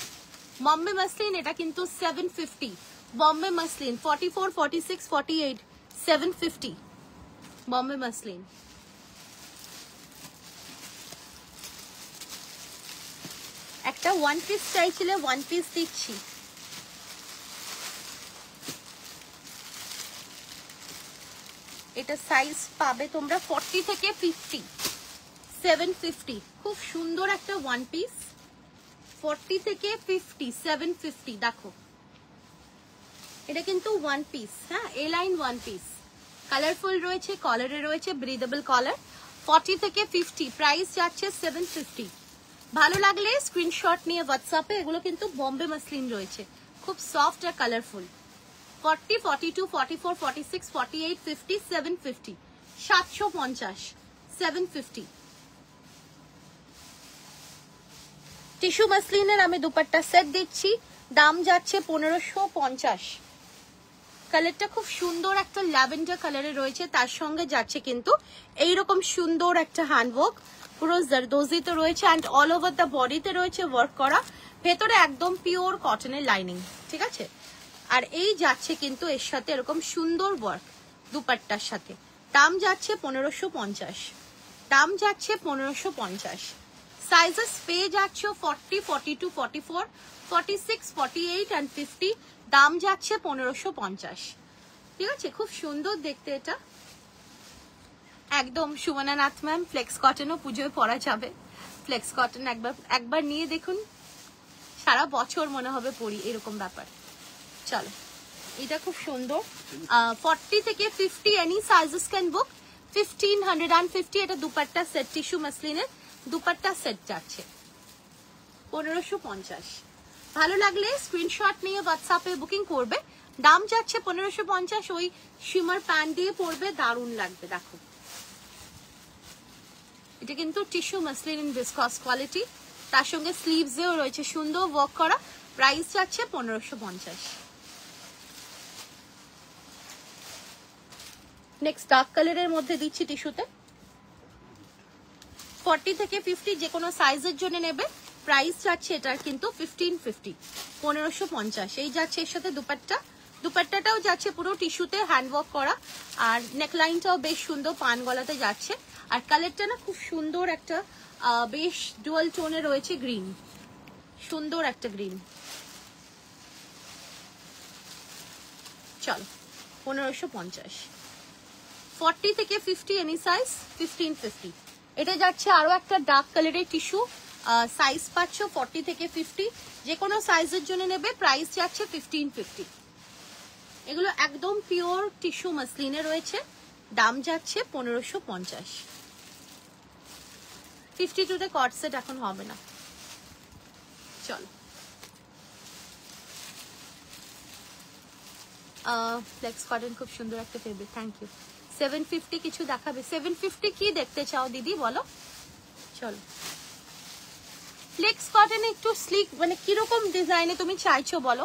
বম্বে মাসলিন, এটা কিন্তু 750 বম্বে মাসলিন 44, 46, 48 750 বম্বে মাসলিন। একটা ওয়ান পিস চাইছিলে, ওয়ান পিস দিচ্ছি। এটা সাইজ পাবে তোমরা 40 থেকে 50, 750। খুব সুন্দর একটা ওয়ান পিস, 40 থেকে 50, 750। দেখো এটা কিন্তু ওয়ান পিস, হ্যাঁ এ লাইন ওয়ান পিস, কালারফুল রয়েছে, কলারে রয়েছে ব্রিদেবল কলার। 40 থেকে 50, প্রাইস যাচ্ছে 750। ভালো লাগলে স্ক্রিনশট নিয়ে হোয়াটসঅ্যাপে, এগুলো কিন্তু বম্বে মাসলিন রয়েছে, খুব সফট আর কালারফুল। 40, 42, 44, 46, 48, 50, 750, 750, 750। টিস্যু মাসলিনের আমি দুপাট্টা সেট দিচ্ছি, দাম যাচ্ছে 1550। কালারটা খুব সুন্দর একটা ল্যাভেন্ডার কালারে রয়েছে, তার সঙ্গে যাচ্ছে কিন্তু এইরকম সুন্দর একটা হ্যান্ডওয়ার্ক, পুরো জারদোজিতে রয়েছে অ্যান্ড অল ওভার দ্য বডিতে রয়েছে ওয়ার্ক করা, ভেতরে একদম পিওর কটনের লাইনিং, ঠিক আছে। আর এই যাচ্ছে কিন্তু এর সাথে এরকম সুন্দর ওয়ার্ক দুপাট্টার সাথে। দাম যাচ্ছে 1550, দাম যাচ্ছে 1550। সাইজেস পেয়ে যাচ্ছ 40, 42, 44, 46, 48 and 50। দাম যাচ্ছে 1550, ঠিক আছে। খুব সুন্দর দেখতে এটা, একদম সুমনা নাথ ম্যাম। ফ্লেক্স কটনও পুজোয় পরা যাবে, ফ্লেক্স কটন একবার নিয়ে দেখুন, সারা বছর মনে হবে পরি, এরকম ব্যাপার। চলো এটা খুব সুন্দর, 40 থেকে 50 এনি সাইজেস ক্যান বুক। 1550 এটা দুপাট্টা সেট, টিস্যু মাসলিনের দুপাট্টা সেট যাচ্ছে 1550। ভালো লাগলে স্ক্রিনশট নিয়ে হোয়াটসঅ্যাপে বুকিং করবে। দাম যাচ্ছে 1550, ওই শিমার প্যান্ট দিয়ে পরবে, দারুণ লাগবে। দেখো এটা কিন্তু tissue muslin in viscose quality, তার সঙ্গে স্লিভসেও রয়েছে সুন্দর ওয়ার্ক করা। প্রাইস যাচ্ছে 1550। নেক্সট ডার্ক কালারের মধ্যে দিচ্ছি টিস্যুতে, 40 থেকে 50 যে কোনো সাইজের জন্য নেবে। প্রাইস যাচ্ছে এটার কিন্তু 1550, 1550। এই যাচ্ছে এর সাথে দুপাট্টা, দুপাট্টাটাও যাচ্ছে পুরো টিস্যুতে হ্যান্ডওয়ার্ক করা, আর নেকলাইনটাও বেশ সুন্দর পান গলাতে যাচ্ছে। আর কালারটা না খুব সুন্দর একটা বেশ ডুয়াল টোনে রয়েছে, গ্রিন, সুন্দর একটা গ্রিন। চলো 1550, 40 থেকে 50 এনি সাইজ 1550। এটা যাচ্ছে আরো একটা ডার্ক কালারের টিস্যু, সাইজ পাচ্ছ 40 থেকে 50, যে কোনো সাইজের জন্য নেবে। প্রাইস যাচ্ছে 1550। এগুলো একদম পিওর টিস্যু মাসলিনে রয়েছে, দাম যাচ্ছে 1550। 52তে কট সেট এখন হবে না। চলো ফ্লেক্স কটন খুব সুন্দর একটা ফেব্রিক, থ্যাংক ইউ। 750 কিছু দেখাবে? 750 কি দেখতে চাও দিদি বলো? চলো ফ্লেক্স কটনে একটু স্লিক, মানে কিরকম ডিজাইনে তুমি চাইছো বলো,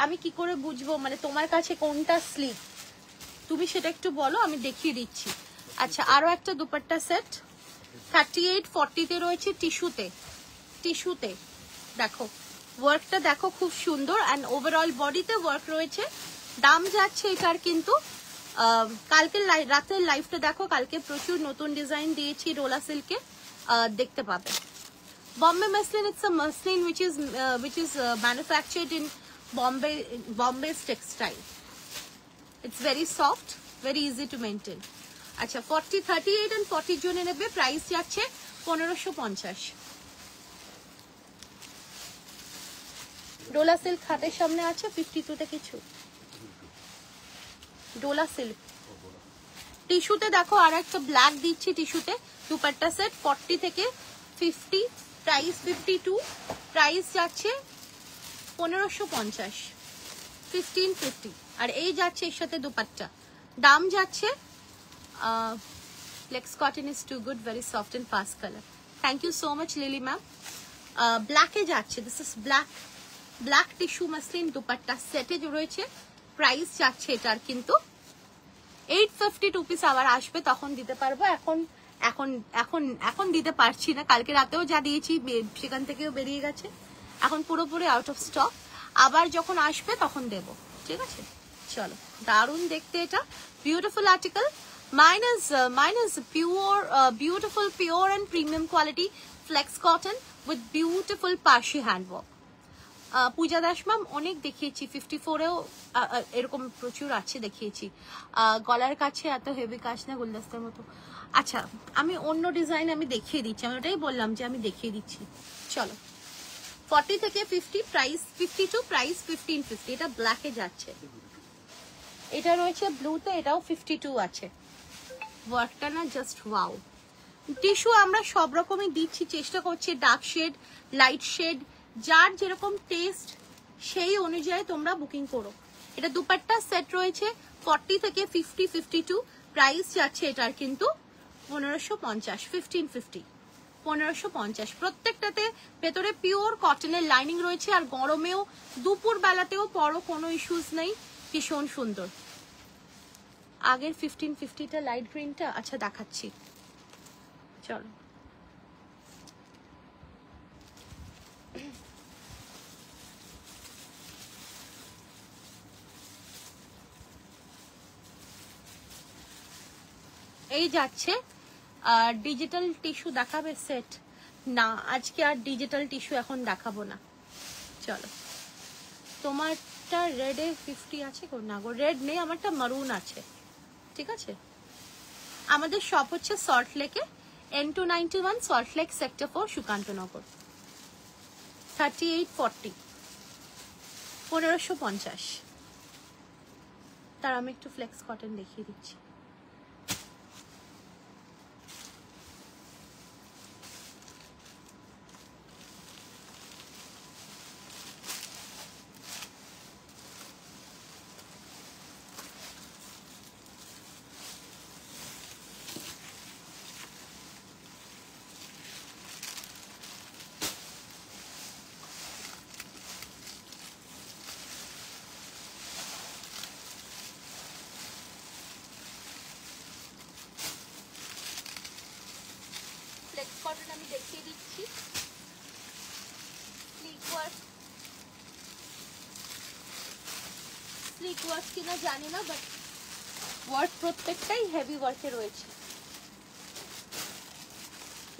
আমি কি করে বুঝবো মানে তোমার কাছে কোনটা স্লিক, তুমি সেটা একটু বলো, আমি দেখিয়ে দিচ্ছি। আচ্ছা আরো একটা দুপাট্টা সেট 38, 40তে রয়েছে টিস্যুতে, টিস্যুতে দেখো ওয়ার্কটা দেখো খুব সুন্দর, অ্যান্ড ওভারঅল বডিতে ওয়ার্ক রয়েছে। দাম যাচ্ছে এটার কিন্তু কালকে রাতের লাইভটা দেখো, কালকে প্রচুর নতুন ডিজাইন দিয়েছি রোলা সিল্কে, দেখতে পাবে। Bombay muslin, it's a muslin which is manufactured in Bombay's textile. It's very soft, very easy to maintain. আচ্ছা 40, 38 and 40 জনে নেবে। প্রাইস যাচ্ছে 1550। ডোলা সিল্ক হাতের সামনে আছে 52তে কিছু, ডোলা সিল্ক টিস্যুতে দেখো। আর একটা ব্ল্যাক দিচ্ছি টিস্যুতে দুপাট্টা সেট 40 থেকে 50, প্রাইস 52, প্রাইস যাচ্ছে 1550, 1550। আর এই যাচ্ছে এর সাথে দুপাট্টা, দাম যাচ্ছে flex cotton is too good, very soft and fast colour. Thank you so much Lily ma'am. ব্ল্যাকে যাচ্ছে, this is black tissue muslin dupatta সেটে রয়েছে। প্রাইস যাচ্ছে এটার কিন্তু 852 পিস। আবার আসবে তখন দিতে পারবো, এখন এখন এখন এখন দিতে পারছি না। কালকে রাতেও যা দিয়েছি সেখান থেকেও বেরিয়ে গেছে, এখন পুরোপুরি আউট অফ স্টক। আবার যখন আসবে তখন দেব, ঠিক আছে? চলো, দারুণ দেখতে এটা, beautiful article. Mine is pure, beautiful, pure and premium quality flex cotton with beautiful Parsi handwork. Puja Das ma'am অনেক দেখিয়েছি, 54এও এরকম প্রচুর আছে দেখিয়েছি। গলার কাছে এত হেভি কাজ না, গুলদস্তার মতো। আচ্ছা, আমি অন্য ডিজাইন আমি দেখিয়ে দিচ্ছি, আমি ওটাই বললাম যে আমি দেখিয়ে দিচ্ছি। চলো, 40 থেকে 50 প্রাইস 52, প্রাইস 1550। এটা ব্ল্যাকে যাচ্ছে, এটা রয়েছে ব্লুতে, এটাও 52 আছে। ওয়ার্কটা না জাস্ট ওয়াও। টিস্যু আমরা সব রকমই দিচ্ছি, চেষ্টা করছি ডার্ক শেড, লাইট শেড, যার যেরকম টেস্ট সেই অনুযায়ী তোমরা বুকিং করো। এটা দুপাট্টা সেট রয়েছে 40 থেকে 50, 52। প্রাইস যাচ্ছে এটার কিন্তু 1550, 1550, 1550। প্রত্যেকটাতে ভেতরে পিওর কটনের লাইনিং রয়েছে, আর গরমেও দুপুর বেলাতেও পরো, কোনো ইস্যুস নেই, ভীষণ সুন্দর। আগের 1550টা লাইট গ্রিনটা, আচ্ছা দেখাচ্ছি, চলো। এই যাচ্ছে ডিজিটাল টিস্যু দেখাবে সেট না, আজকে আর ডিজিটাল টিস্যু এখন দেখাবো না। চলো, তোমারটা রেডে 50 আছে গো? না গো, রেড নেই, আমারটা মারুন আছে, ঠিক আছে? আমাদের শপ হচ্ছে সল্ট লেকে, N291 salt lake sector 4, Sukantanagar. 3840, 1550। তার আমি একটু ফ্লেক্স কটন দেখিয়ে দিচ্ছি। ফ্লেক্স কটন আমি দেখিয়ে দিচ্ছি, স্লিক ওয়ার্ক কিনা জানি না, বাট ওয়ার্ক প্রত্যেকটাই হেভি ওয়ার্কে রয়েছে।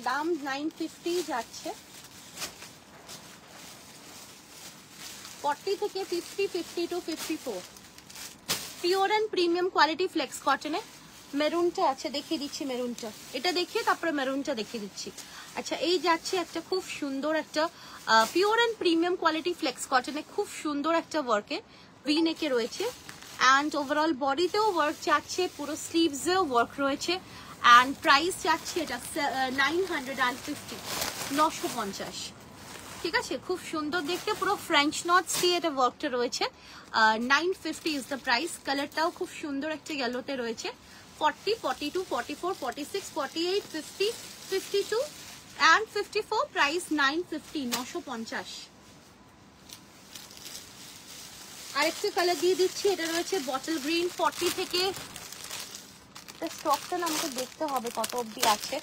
দাম 950 যাচ্ছে, 40 থেকে 50, 52, 54। Pure and premium quality flex কটনে। মেরুনটা আছে, দেখিয়ে দিচ্ছি মেরুনটা, এটা দেখিয়ে তারপরে মেরুনটা দেখিয়ে দিচ্ছি। আচ্ছা, এই যাচ্ছে একটা খুব সুন্দর একটা pure and premium quality flex কটনে, খুব সুন্দর একটা ওয়ার্কে, ভি নেকে রয়েছে, অ্যান্ড ওভারঅল বডিতেও ওয়ার্ক যাচ্ছে, পুরো স্লিভসেও ওয়ার্ক রয়েছে, অ্যান্ড প্রাইস যাচ্ছে এটা 950, 950, ঠিক আছে? খুব সুন্দর দেখতে, পুরো ফ্রেঞ্চ নটস দিয়ে এটা ওয়ার্কটা রয়েছে। 950 ইজ দ্য প্রাইস। কালারটাও খুব সুন্দর একটা ইয়েলোতে রয়েছে। 40, 42, 44, 46, 48, 50, 52 and 54, প্রাইস 950, 950। আরেকটা কালার দিয়ে দিচ্ছি, এটা রয়েছে বটল গ্রিন। 40 থেকে, স্টকটা আমাকে দেখতে হবে কত অবধি আছে,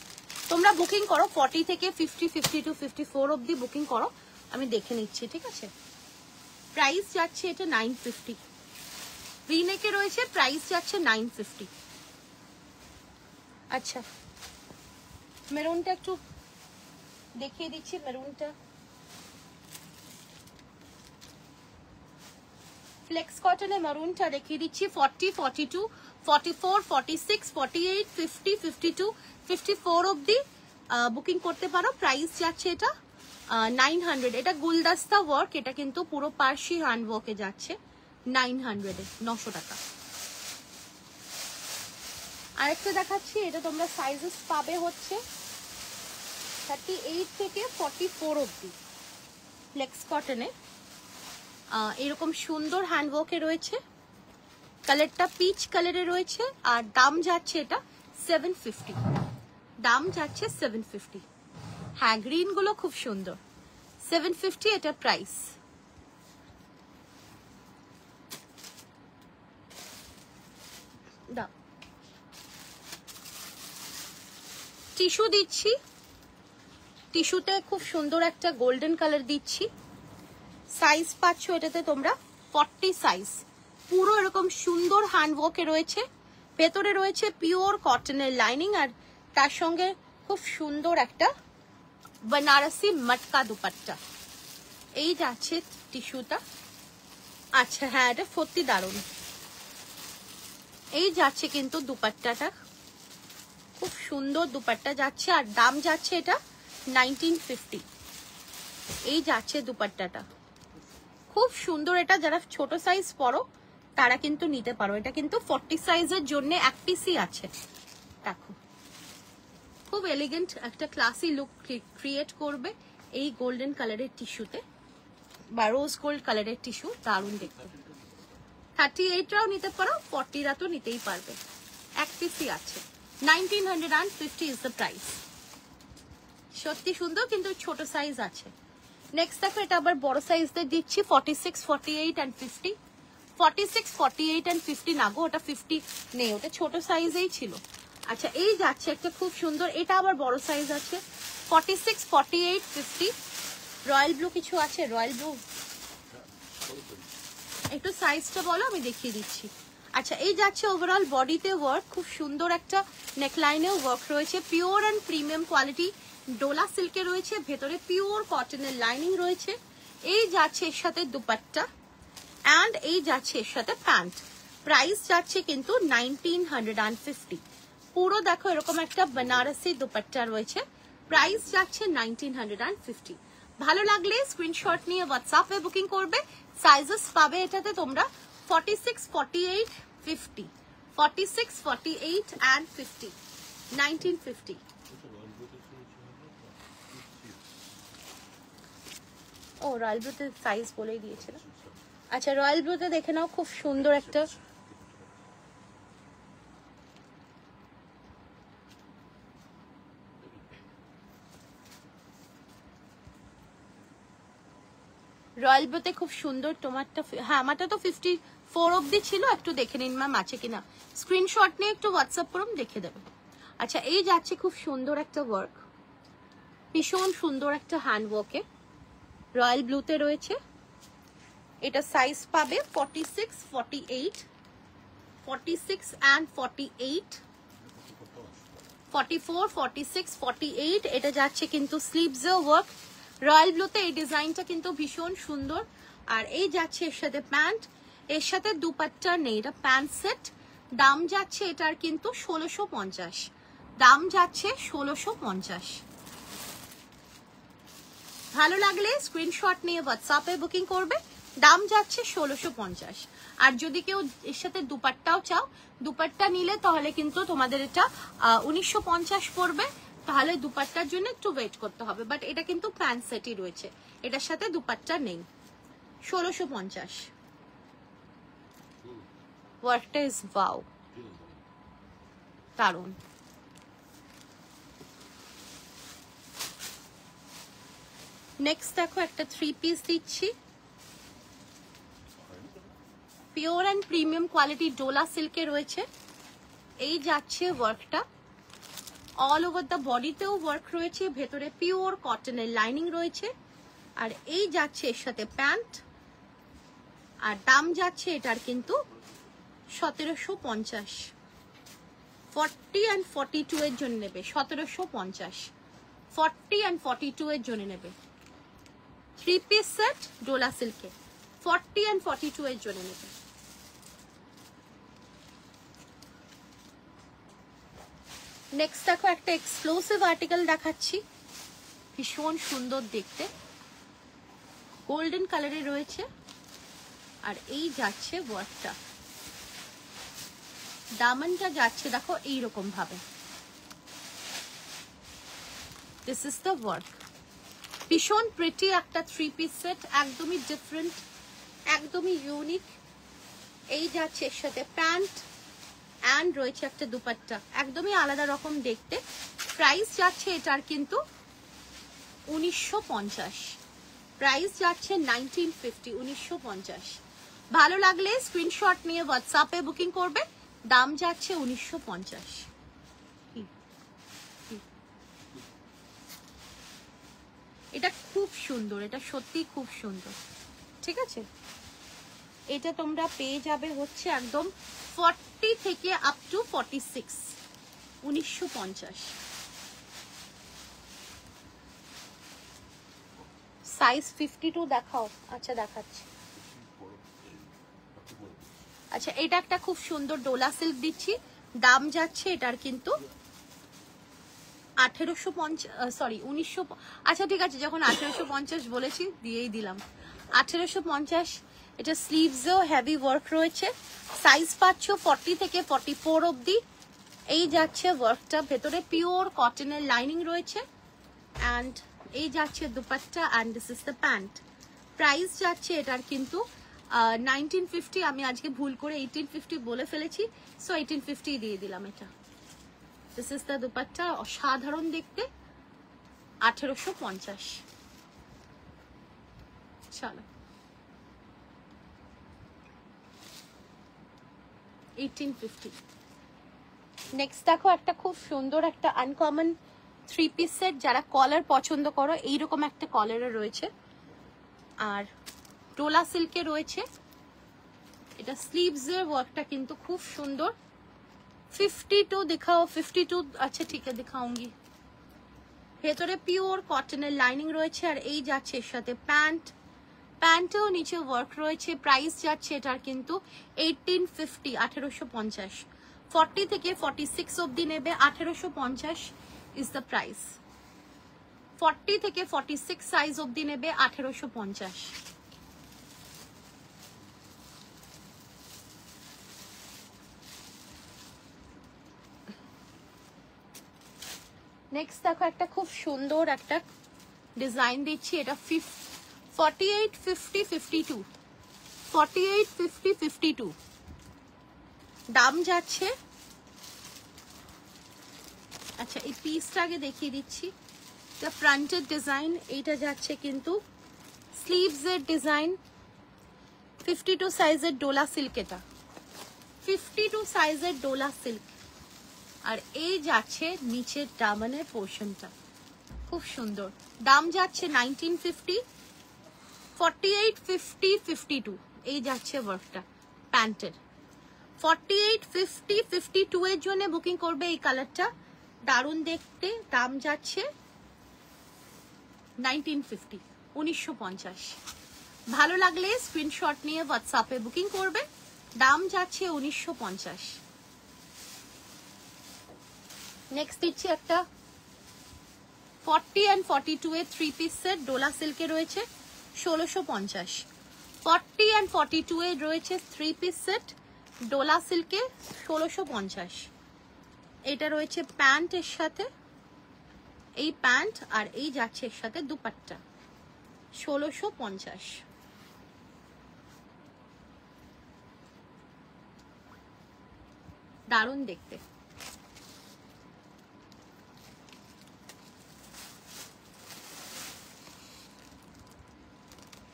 তোমরা বুকিং করো 40 থেকে 50, 52, 54 অবধি বুকিং করো, আমি দেখে নিচ্ছি, ঠিক আছে? প্রাইস যাচ্ছে এটা 950, রিনেকে রয়েছে, প্রাইস যাচ্ছে 950। আচ্ছা, মেরুনটা একটু দেখিয়ে দিচ্ছি, মেরুনটা ফ্লেক্স কটনে মেরুনটা দেখিয়ে দিচ্ছি। 40, 42, 44, 46, 48, 50, 52, 54 অবধি বুকিং করতে পারো। প্রাইস যাচ্ছে এটা 900। এটা গুলদস্তা ওয়ার্ক, এটা কিন্তু পুরো পার্সি হ্যান্ড ওয়ার্কে যাচ্ছে 900 এ, 900 টাকা। আরেকটা দেখাচ্ছি, এটা তোমরা সাইজেস পাবে হচ্ছে 38 থেকে 44 অবধি ফ্লেক্স কটনে। এরকম সুন্দর হ্যান্ড ওয়ার্কে রয়েছে, কালারটা পিচ কালারে রয়েছে আর দাম যাচ্ছে এটা 750, দাম যাচ্ছে 750। হ্যাঁ গ্রিন গুলো খুব সুন্দর, 750 এটা প্রাইস। দাও টিস্যু দিচ্ছি, টিস্যুতে খুব সুন্দর একটা গোল্ডেন কালার দিচ্ছি। সাইজ পাচ্ছ এটাতে তোমরা 40 সাইজ, পুরো এরকম সুন্দর হ্যান্ডওয়ার্কে রয়েছে, ভেতরে রয়েছে পিওর কটনের লাইনিং আর তার সঙ্গে খুব সুন্দর একটা বেনারসি মটকা দুপাট্টা। এই যাচ্ছে টিস্যুটা। আচ্ছা হ্যাঁ এটা সত্যি দারুণ। এই যাচ্ছে কিন্তু দুপাট্টাটা, খুব সুন্দর দুপাট্টা যাচ্ছে আর দাম যাচ্ছে এটা 1950। এই যাচ্ছে দুপাট্টাটা খুব সুন্দর। এটা যারা ছোট সাইজ পরো তারা কিন্তু নিতে পারো, এটা কিন্তু 40 সাইজের জন্য এক পিসই আছে। দেখো খুব এলিগেন্ট একটা ক্লাসি লুক ক্রিয়েট করবে এই গোল্ডেন কালারের টিস্যুতে বা রোজ গোল্ড কালারের টিস্যু, দারুণ দেখতে। 38রাও নিতে পারো, 40রা তো নিতেই পারবে, এক পিসই আছে। 1950 ইজ দ্য প্রাইস। সত্যি সুন্দর কিন্তু ছোট সাইজ আছে। নেক্সট দেখো এটা আবার বড় সাইজদের দিচ্ছি 46, 48 and 50। 46, 48 and 50 না গো, ওটা 50 নেই, ওটা ছোট সাইজেই ছিল। আচ্ছা এই যাচ্ছে একটা খুব সুন্দর, এটা আবার বড় সাইজ আছে 46, 48, 50। রয়্যাল ব্লু কিছু আছে, রয়্যাল ব্লু একটু সাইজটা বলো আমি দেখিয়ে দিচ্ছি। আচ্ছা এই যাচ্ছে ওভারঅল বডিতে ওয়ার্ক, খুব সুন্দর একটা নেকলাইনেও ওয়ার্ক রয়েছে, pure and premium quality Dola সিল্কে রয়েছে, ভেতরে পিওর কটনের লাইনিং রয়েছে। এই যাচ্ছে এর সাথে দুপাট্টা অ্যান্ড এই যাচ্ছে এর সাথে প্যান্ট। প্রাইস যাচ্ছে কিন্তু 1950। পুরো দেখো এরকম একটা বেনারসি দুপাট্টা রয়েছে, প্রাইস যাচ্ছে 1950। ভালো লাগলে স্ক্রিনশট নিয়ে হোয়াটসঅ্যাপে বুকিং করবে। সাইজেস পাবে এটাতে তোমরা 46, 48, 50, 46, 48 and 50, 1950। ও রয়্যাল ব্লুতে সাইজ বলেই দিয়েছিল। আচ্ছা রয়্যাল ব্লুতে দেখে নাও, খুব সুন্দর একটা রয়্যাল ব্লুতে খুব সুন্দর তোমারটা। হ্যাঁ আমারটা তো 54 অব্দি ছিল, একটু দেখে নিন ম্যাম আছে কিনা, স্ক্রিনশট নিয়ে একটু হোয়াটসঅ্যাপ করুন দেখে দেবে। আচ্ছা এই যাচ্ছে খুব সুন্দর একটা ওয়ার্ক, ভীষণ সুন্দর একটা হ্যান্ড ওয়ার্কে রয়্যাল ব্লুতে রয়েছে। এটা সাইজ পাবে 46, 48, 46 and 48, 44, 46, 48। এটা যাচ্ছে কিন্তু স্লিভসে ওয়ার্ক রয়্যাল ব্লুতে। এই ডিজাইনটা কিন্তু ভীষণ সুন্দর। আর এই যাচ্ছে এর সাথে প্যান্ট, এর সাথে দুপাট্টা নেই, এটা প্যান্ট সেট। দাম যাচ্ছে এটার কিন্তু 1650, দাম যাচ্ছে 1650। ভালো লাগলে স্ক্রিনশট নিয়ে হোয়াটসঅ্যাপে বুকিং করবে, দাম যাচ্ছে 1650। আর যদি কেউ এর সাথে দুপাট্টাও চাও, দুপাট্টা নিলে তাহলে কিন্তু তোমাদের এটা 1950 পড়বে, তাহলে দুপাট্টার জন্য একটু ওয়েট করতে হবে। বাট এটা কিন্তু প্যান্ট সেটই রয়েছে, এটার সাথে দুপাট্টা নেই। 1650। ওয়ার্কটা ইজ ওয়াও, দারুণ। নেক্সট দেখো একটা 3 পিস দিচ্ছি, pure and premium quality Dola সিল্কে রয়েছে। এই যাচ্ছে ওয়ার্কটা, অল ওভার দ্য বডিতেও ওয়ার্ক রয়েছে, ভেতরে পিওর কটনের লাইনিং রয়েছে। আর এই যাচ্ছে এর সাথে প্যান্ট, আর দাম যাচ্ছে এটার কিন্তু 1750। 40 and 42 এর জন্য নেবে 1750, 40 and 42 এর জন্য নেবে। 3 পিস সেট ডোলা সিল্কে 40 and 42 এর জন্য নেবে। নেক্সট দেখো একটা এক্সক্লুসিভ আর্টিকেল দেখাচ্ছি, ভীষণ সুন্দর দেখতে, গোল্ডেন কালারে রয়েছে। আর এই যাচ্ছে ওয়ার্কটা, দামনটা যাচ্ছে দেখো এইরকম ভাবে। দিস ইজ দ্য ওয়ার্ক, ভীষণ প্রিটি একটা 3 পিস সেট, একদমই ডিফারেন্ট, একদমই ইউনিক। এই যাচ্ছে এর সাথে প্যান্ট অ্যান্ড রয়েছে একটা দুপাট্টা, একদমই আলাদা রকম দেখতে। প্রাইস যাচ্ছে এটার কিন্তু 1950, প্রাইস যাচ্ছে 1950, 1950। ভালো লাগলে স্ক্রিনশট নিয়ে হোয়াটসঅ্যাপে বুকিং করবে, দাম যাচ্ছে 1950। এটা খুব সুন্দর, এটা সত্যি খুব সুন্দর, ঠিক আছে। এটা তোমরা পেয়ে যাবে হচ্ছে একদম 40 থেকে আপ টু 46, 1950। সাইজ 52 দেখাও। আচ্ছা দেখাচ্ছি। আচ্ছা এটা একটা খুব সুন্দর ডোলা সিল্ক দিচ্ছি, দাম যাচ্ছে এটার কিন্তু 1850, সরি 1900। আচ্ছা ঠিক আছে, যখন 1850 বলেছি দিয়েই দিলাম, 1850। এটা স্লিভসেও হেভি ওয়ার্ক রয়েছে, সাইজ পাচ্ছ 40 থেকে 44 অবধি। এই যাচ্ছে ওয়ার্কটা, ভেতরে পিওর কটনের লাইনিং রয়েছে অ্যান্ড এই যাচ্ছে dupatta and this is the pant. Price যাচ্ছে এটার কিন্তু 1950, আমি আজকে ভুল করে 1850 বলে ফেলেছি, সো 1850 দিয়ে দিলাম এটা। দিস ইজ দ্য দুপাট্টা, অসাধারণ দেখতে, 1850। চলো 1850। নেক্সট দেখো একটা খুব সুন্দর একটা আনকমন 3 পিস সেট, যারা কলার পছন্দ করো এইরকম একটা কলারে রয়েছে আর ডোলা সিল্কে রয়েছে। এটা স্লিভসের ওয়ার্কটা কিন্তু খুব সুন্দর। 52 दिखाओ, 52। আচ্ছা ঠিক আছে দিখাऊंगी। ভেতরে পিওর কটনের লাইনিং রয়েছে আর এই যাচ্ছে এর সাথে প্যান্ট, প্যান্টেও নিচে ওয়ার্ক রয়েছে। প্রাইস যাচ্ছে এটার কিন্তু 1850, 1850। 40 থেকে 46 অবধি নেবে, 1850 ইজ দ্য প্রাইস। 40 থেকে 46 সাইজ অবধি নেবে, 1850। নেক্সট দেখো একটা খুব সুন্দর একটা ডিজাইন দিচ্ছি, এটা 48, 50, 52, 48, 50, 52। দাম যাচ্ছে, আচ্ছা এই পিসটা আগে দেখিয়ে দিচ্ছি। এটা ফ্রন্টের ডিজাইন, এইটা যাচ্ছে কিন্তু স্লিভসের ডিজাইন। 52 সাইজের ডোলা সিল্ক, এটা 52 সাইজের ডোলা সিল্ক। আর এই যাচ্ছে নিচের দামানের পোর্শনটা, খুব সুন্দর। দাম যাচ্ছে 1950, 48, 50, 52। এই যাচ্ছে ওয়ার্কটা প্যান্টের। 48, 50, 52 এর জন্য বুকিং করবে এই কালারটা, দারুণ দেখতে। দাম যাচ্ছে 1950, 1950। ভালো লাগলে স্ক্রিনশট নিয়ে হোয়াটসঅ্যাপে বুকিং করবে, দাম যাচ্ছে 1950। নেক্সট দিচ্ছি একটা 40 and 42 এর 3 পিস সেট, ডোলা সিল্কে রয়েছে, 1650। 40 and 42 এর রয়েছে 3 পিস সেট, ডোলা সিল্কে, 1650। এটা রয়েছে প্যান্টের সাথে, এই প্যান্ট আর এই যাচ্ছে এর সাথে দুপাট্টা, 1650। দারুণ দেখতে।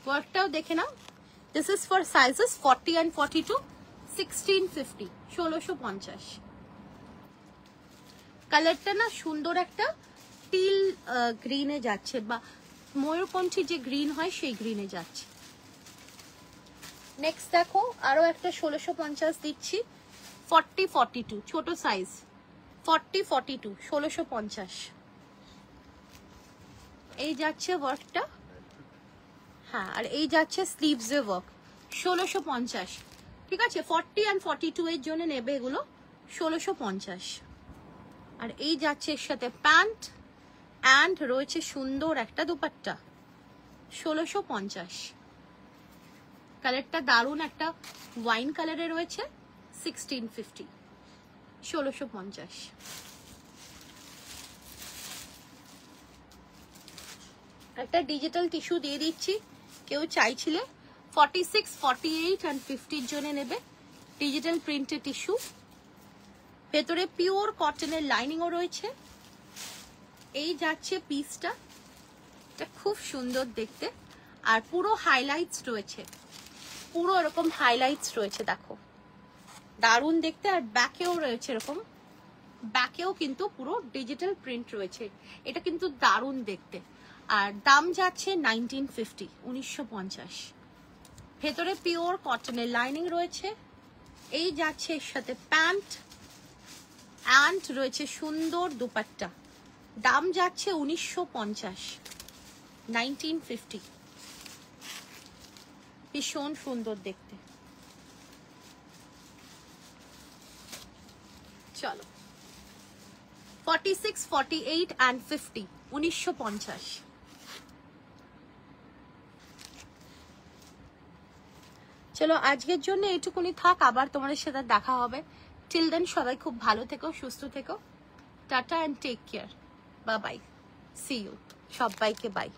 ওয়ার্কটাও দেখে নাও। This is for sizes 40 and 42, 1650, 1650। কালারটা না সুন্দর একটা টিল গ্রিনে যাচ্ছে, বা ময়ূরকণ্ঠী যে গ্রিন হয় সেই গ্রিনে যাচ্ছে। নেক্সট দেখো আরো একটা 1650 দিচ্ছি, 40, 42 ছোট সাইজ, 40, 42, 1650। এই যাচ্ছে ওয়ার্কটা, হ্যাঁ আর এই যাচ্ছে স্লিভসে ওয়ার্ক, 1650। ঠিক আছে, 40 and 42 এর জন্য নেবে এগুলো, 1650। আর এই যাচ্ছে এর সাথে প্যান্ট অ্যান্ড রয়েছে সুন্দর একটা দুপাট্টা, 1650। কালারটা দারুণ একটা ওয়াইন কালারে রয়েছে, 1650, 1650। একটা ডিজিটাল টিস্যু দিয়ে দিচ্ছি, কেউ চাইছিলে 46, 48 and 50 জন্য নেবে, ডিজিটাল প্রিন্টেড টিস্যু, ভেতরে পিওর কটনের লাইনিংও রয়েছে। এই যাচ্ছে পিসটা, এটা খুব সুন্দর দেখতে, আর পুরো হাইলাইটস রয়েছে, পুরো এরকম হাইলাইটস রয়েছে, দেখো দারুণ দেখতে। আর ব্যাকেও রয়েছে এরকম, ব্যাকেও কিন্তু পুরো ডিজিটাল প্রিন্ট রয়েছে, এটা কিন্তু দারুণ দেখতে। আর দাম যাচ্ছে 1950, 1950। ভেতরে পিওর কটনের লাইনিং রয়েছে। এই যাচ্ছে এর সাথে প্যান্ট, অ্যান্ড রয়েছে সুন্দর দুপাট্টা। দাম যাচ্ছে 1950, 1950। ভীষণ সুন্দর দেখতে। চলো 46, 48 and 50, 1950। চলো আজকের জন্য এইটুকুনি থাক, আবার তোমাদের সাথে দেখা হবে। টিল দেন সবাই খুব ভালো থেকো, সুস্থ থেকো। Tata and take care, bye bye, see you, সবাইকে বাই।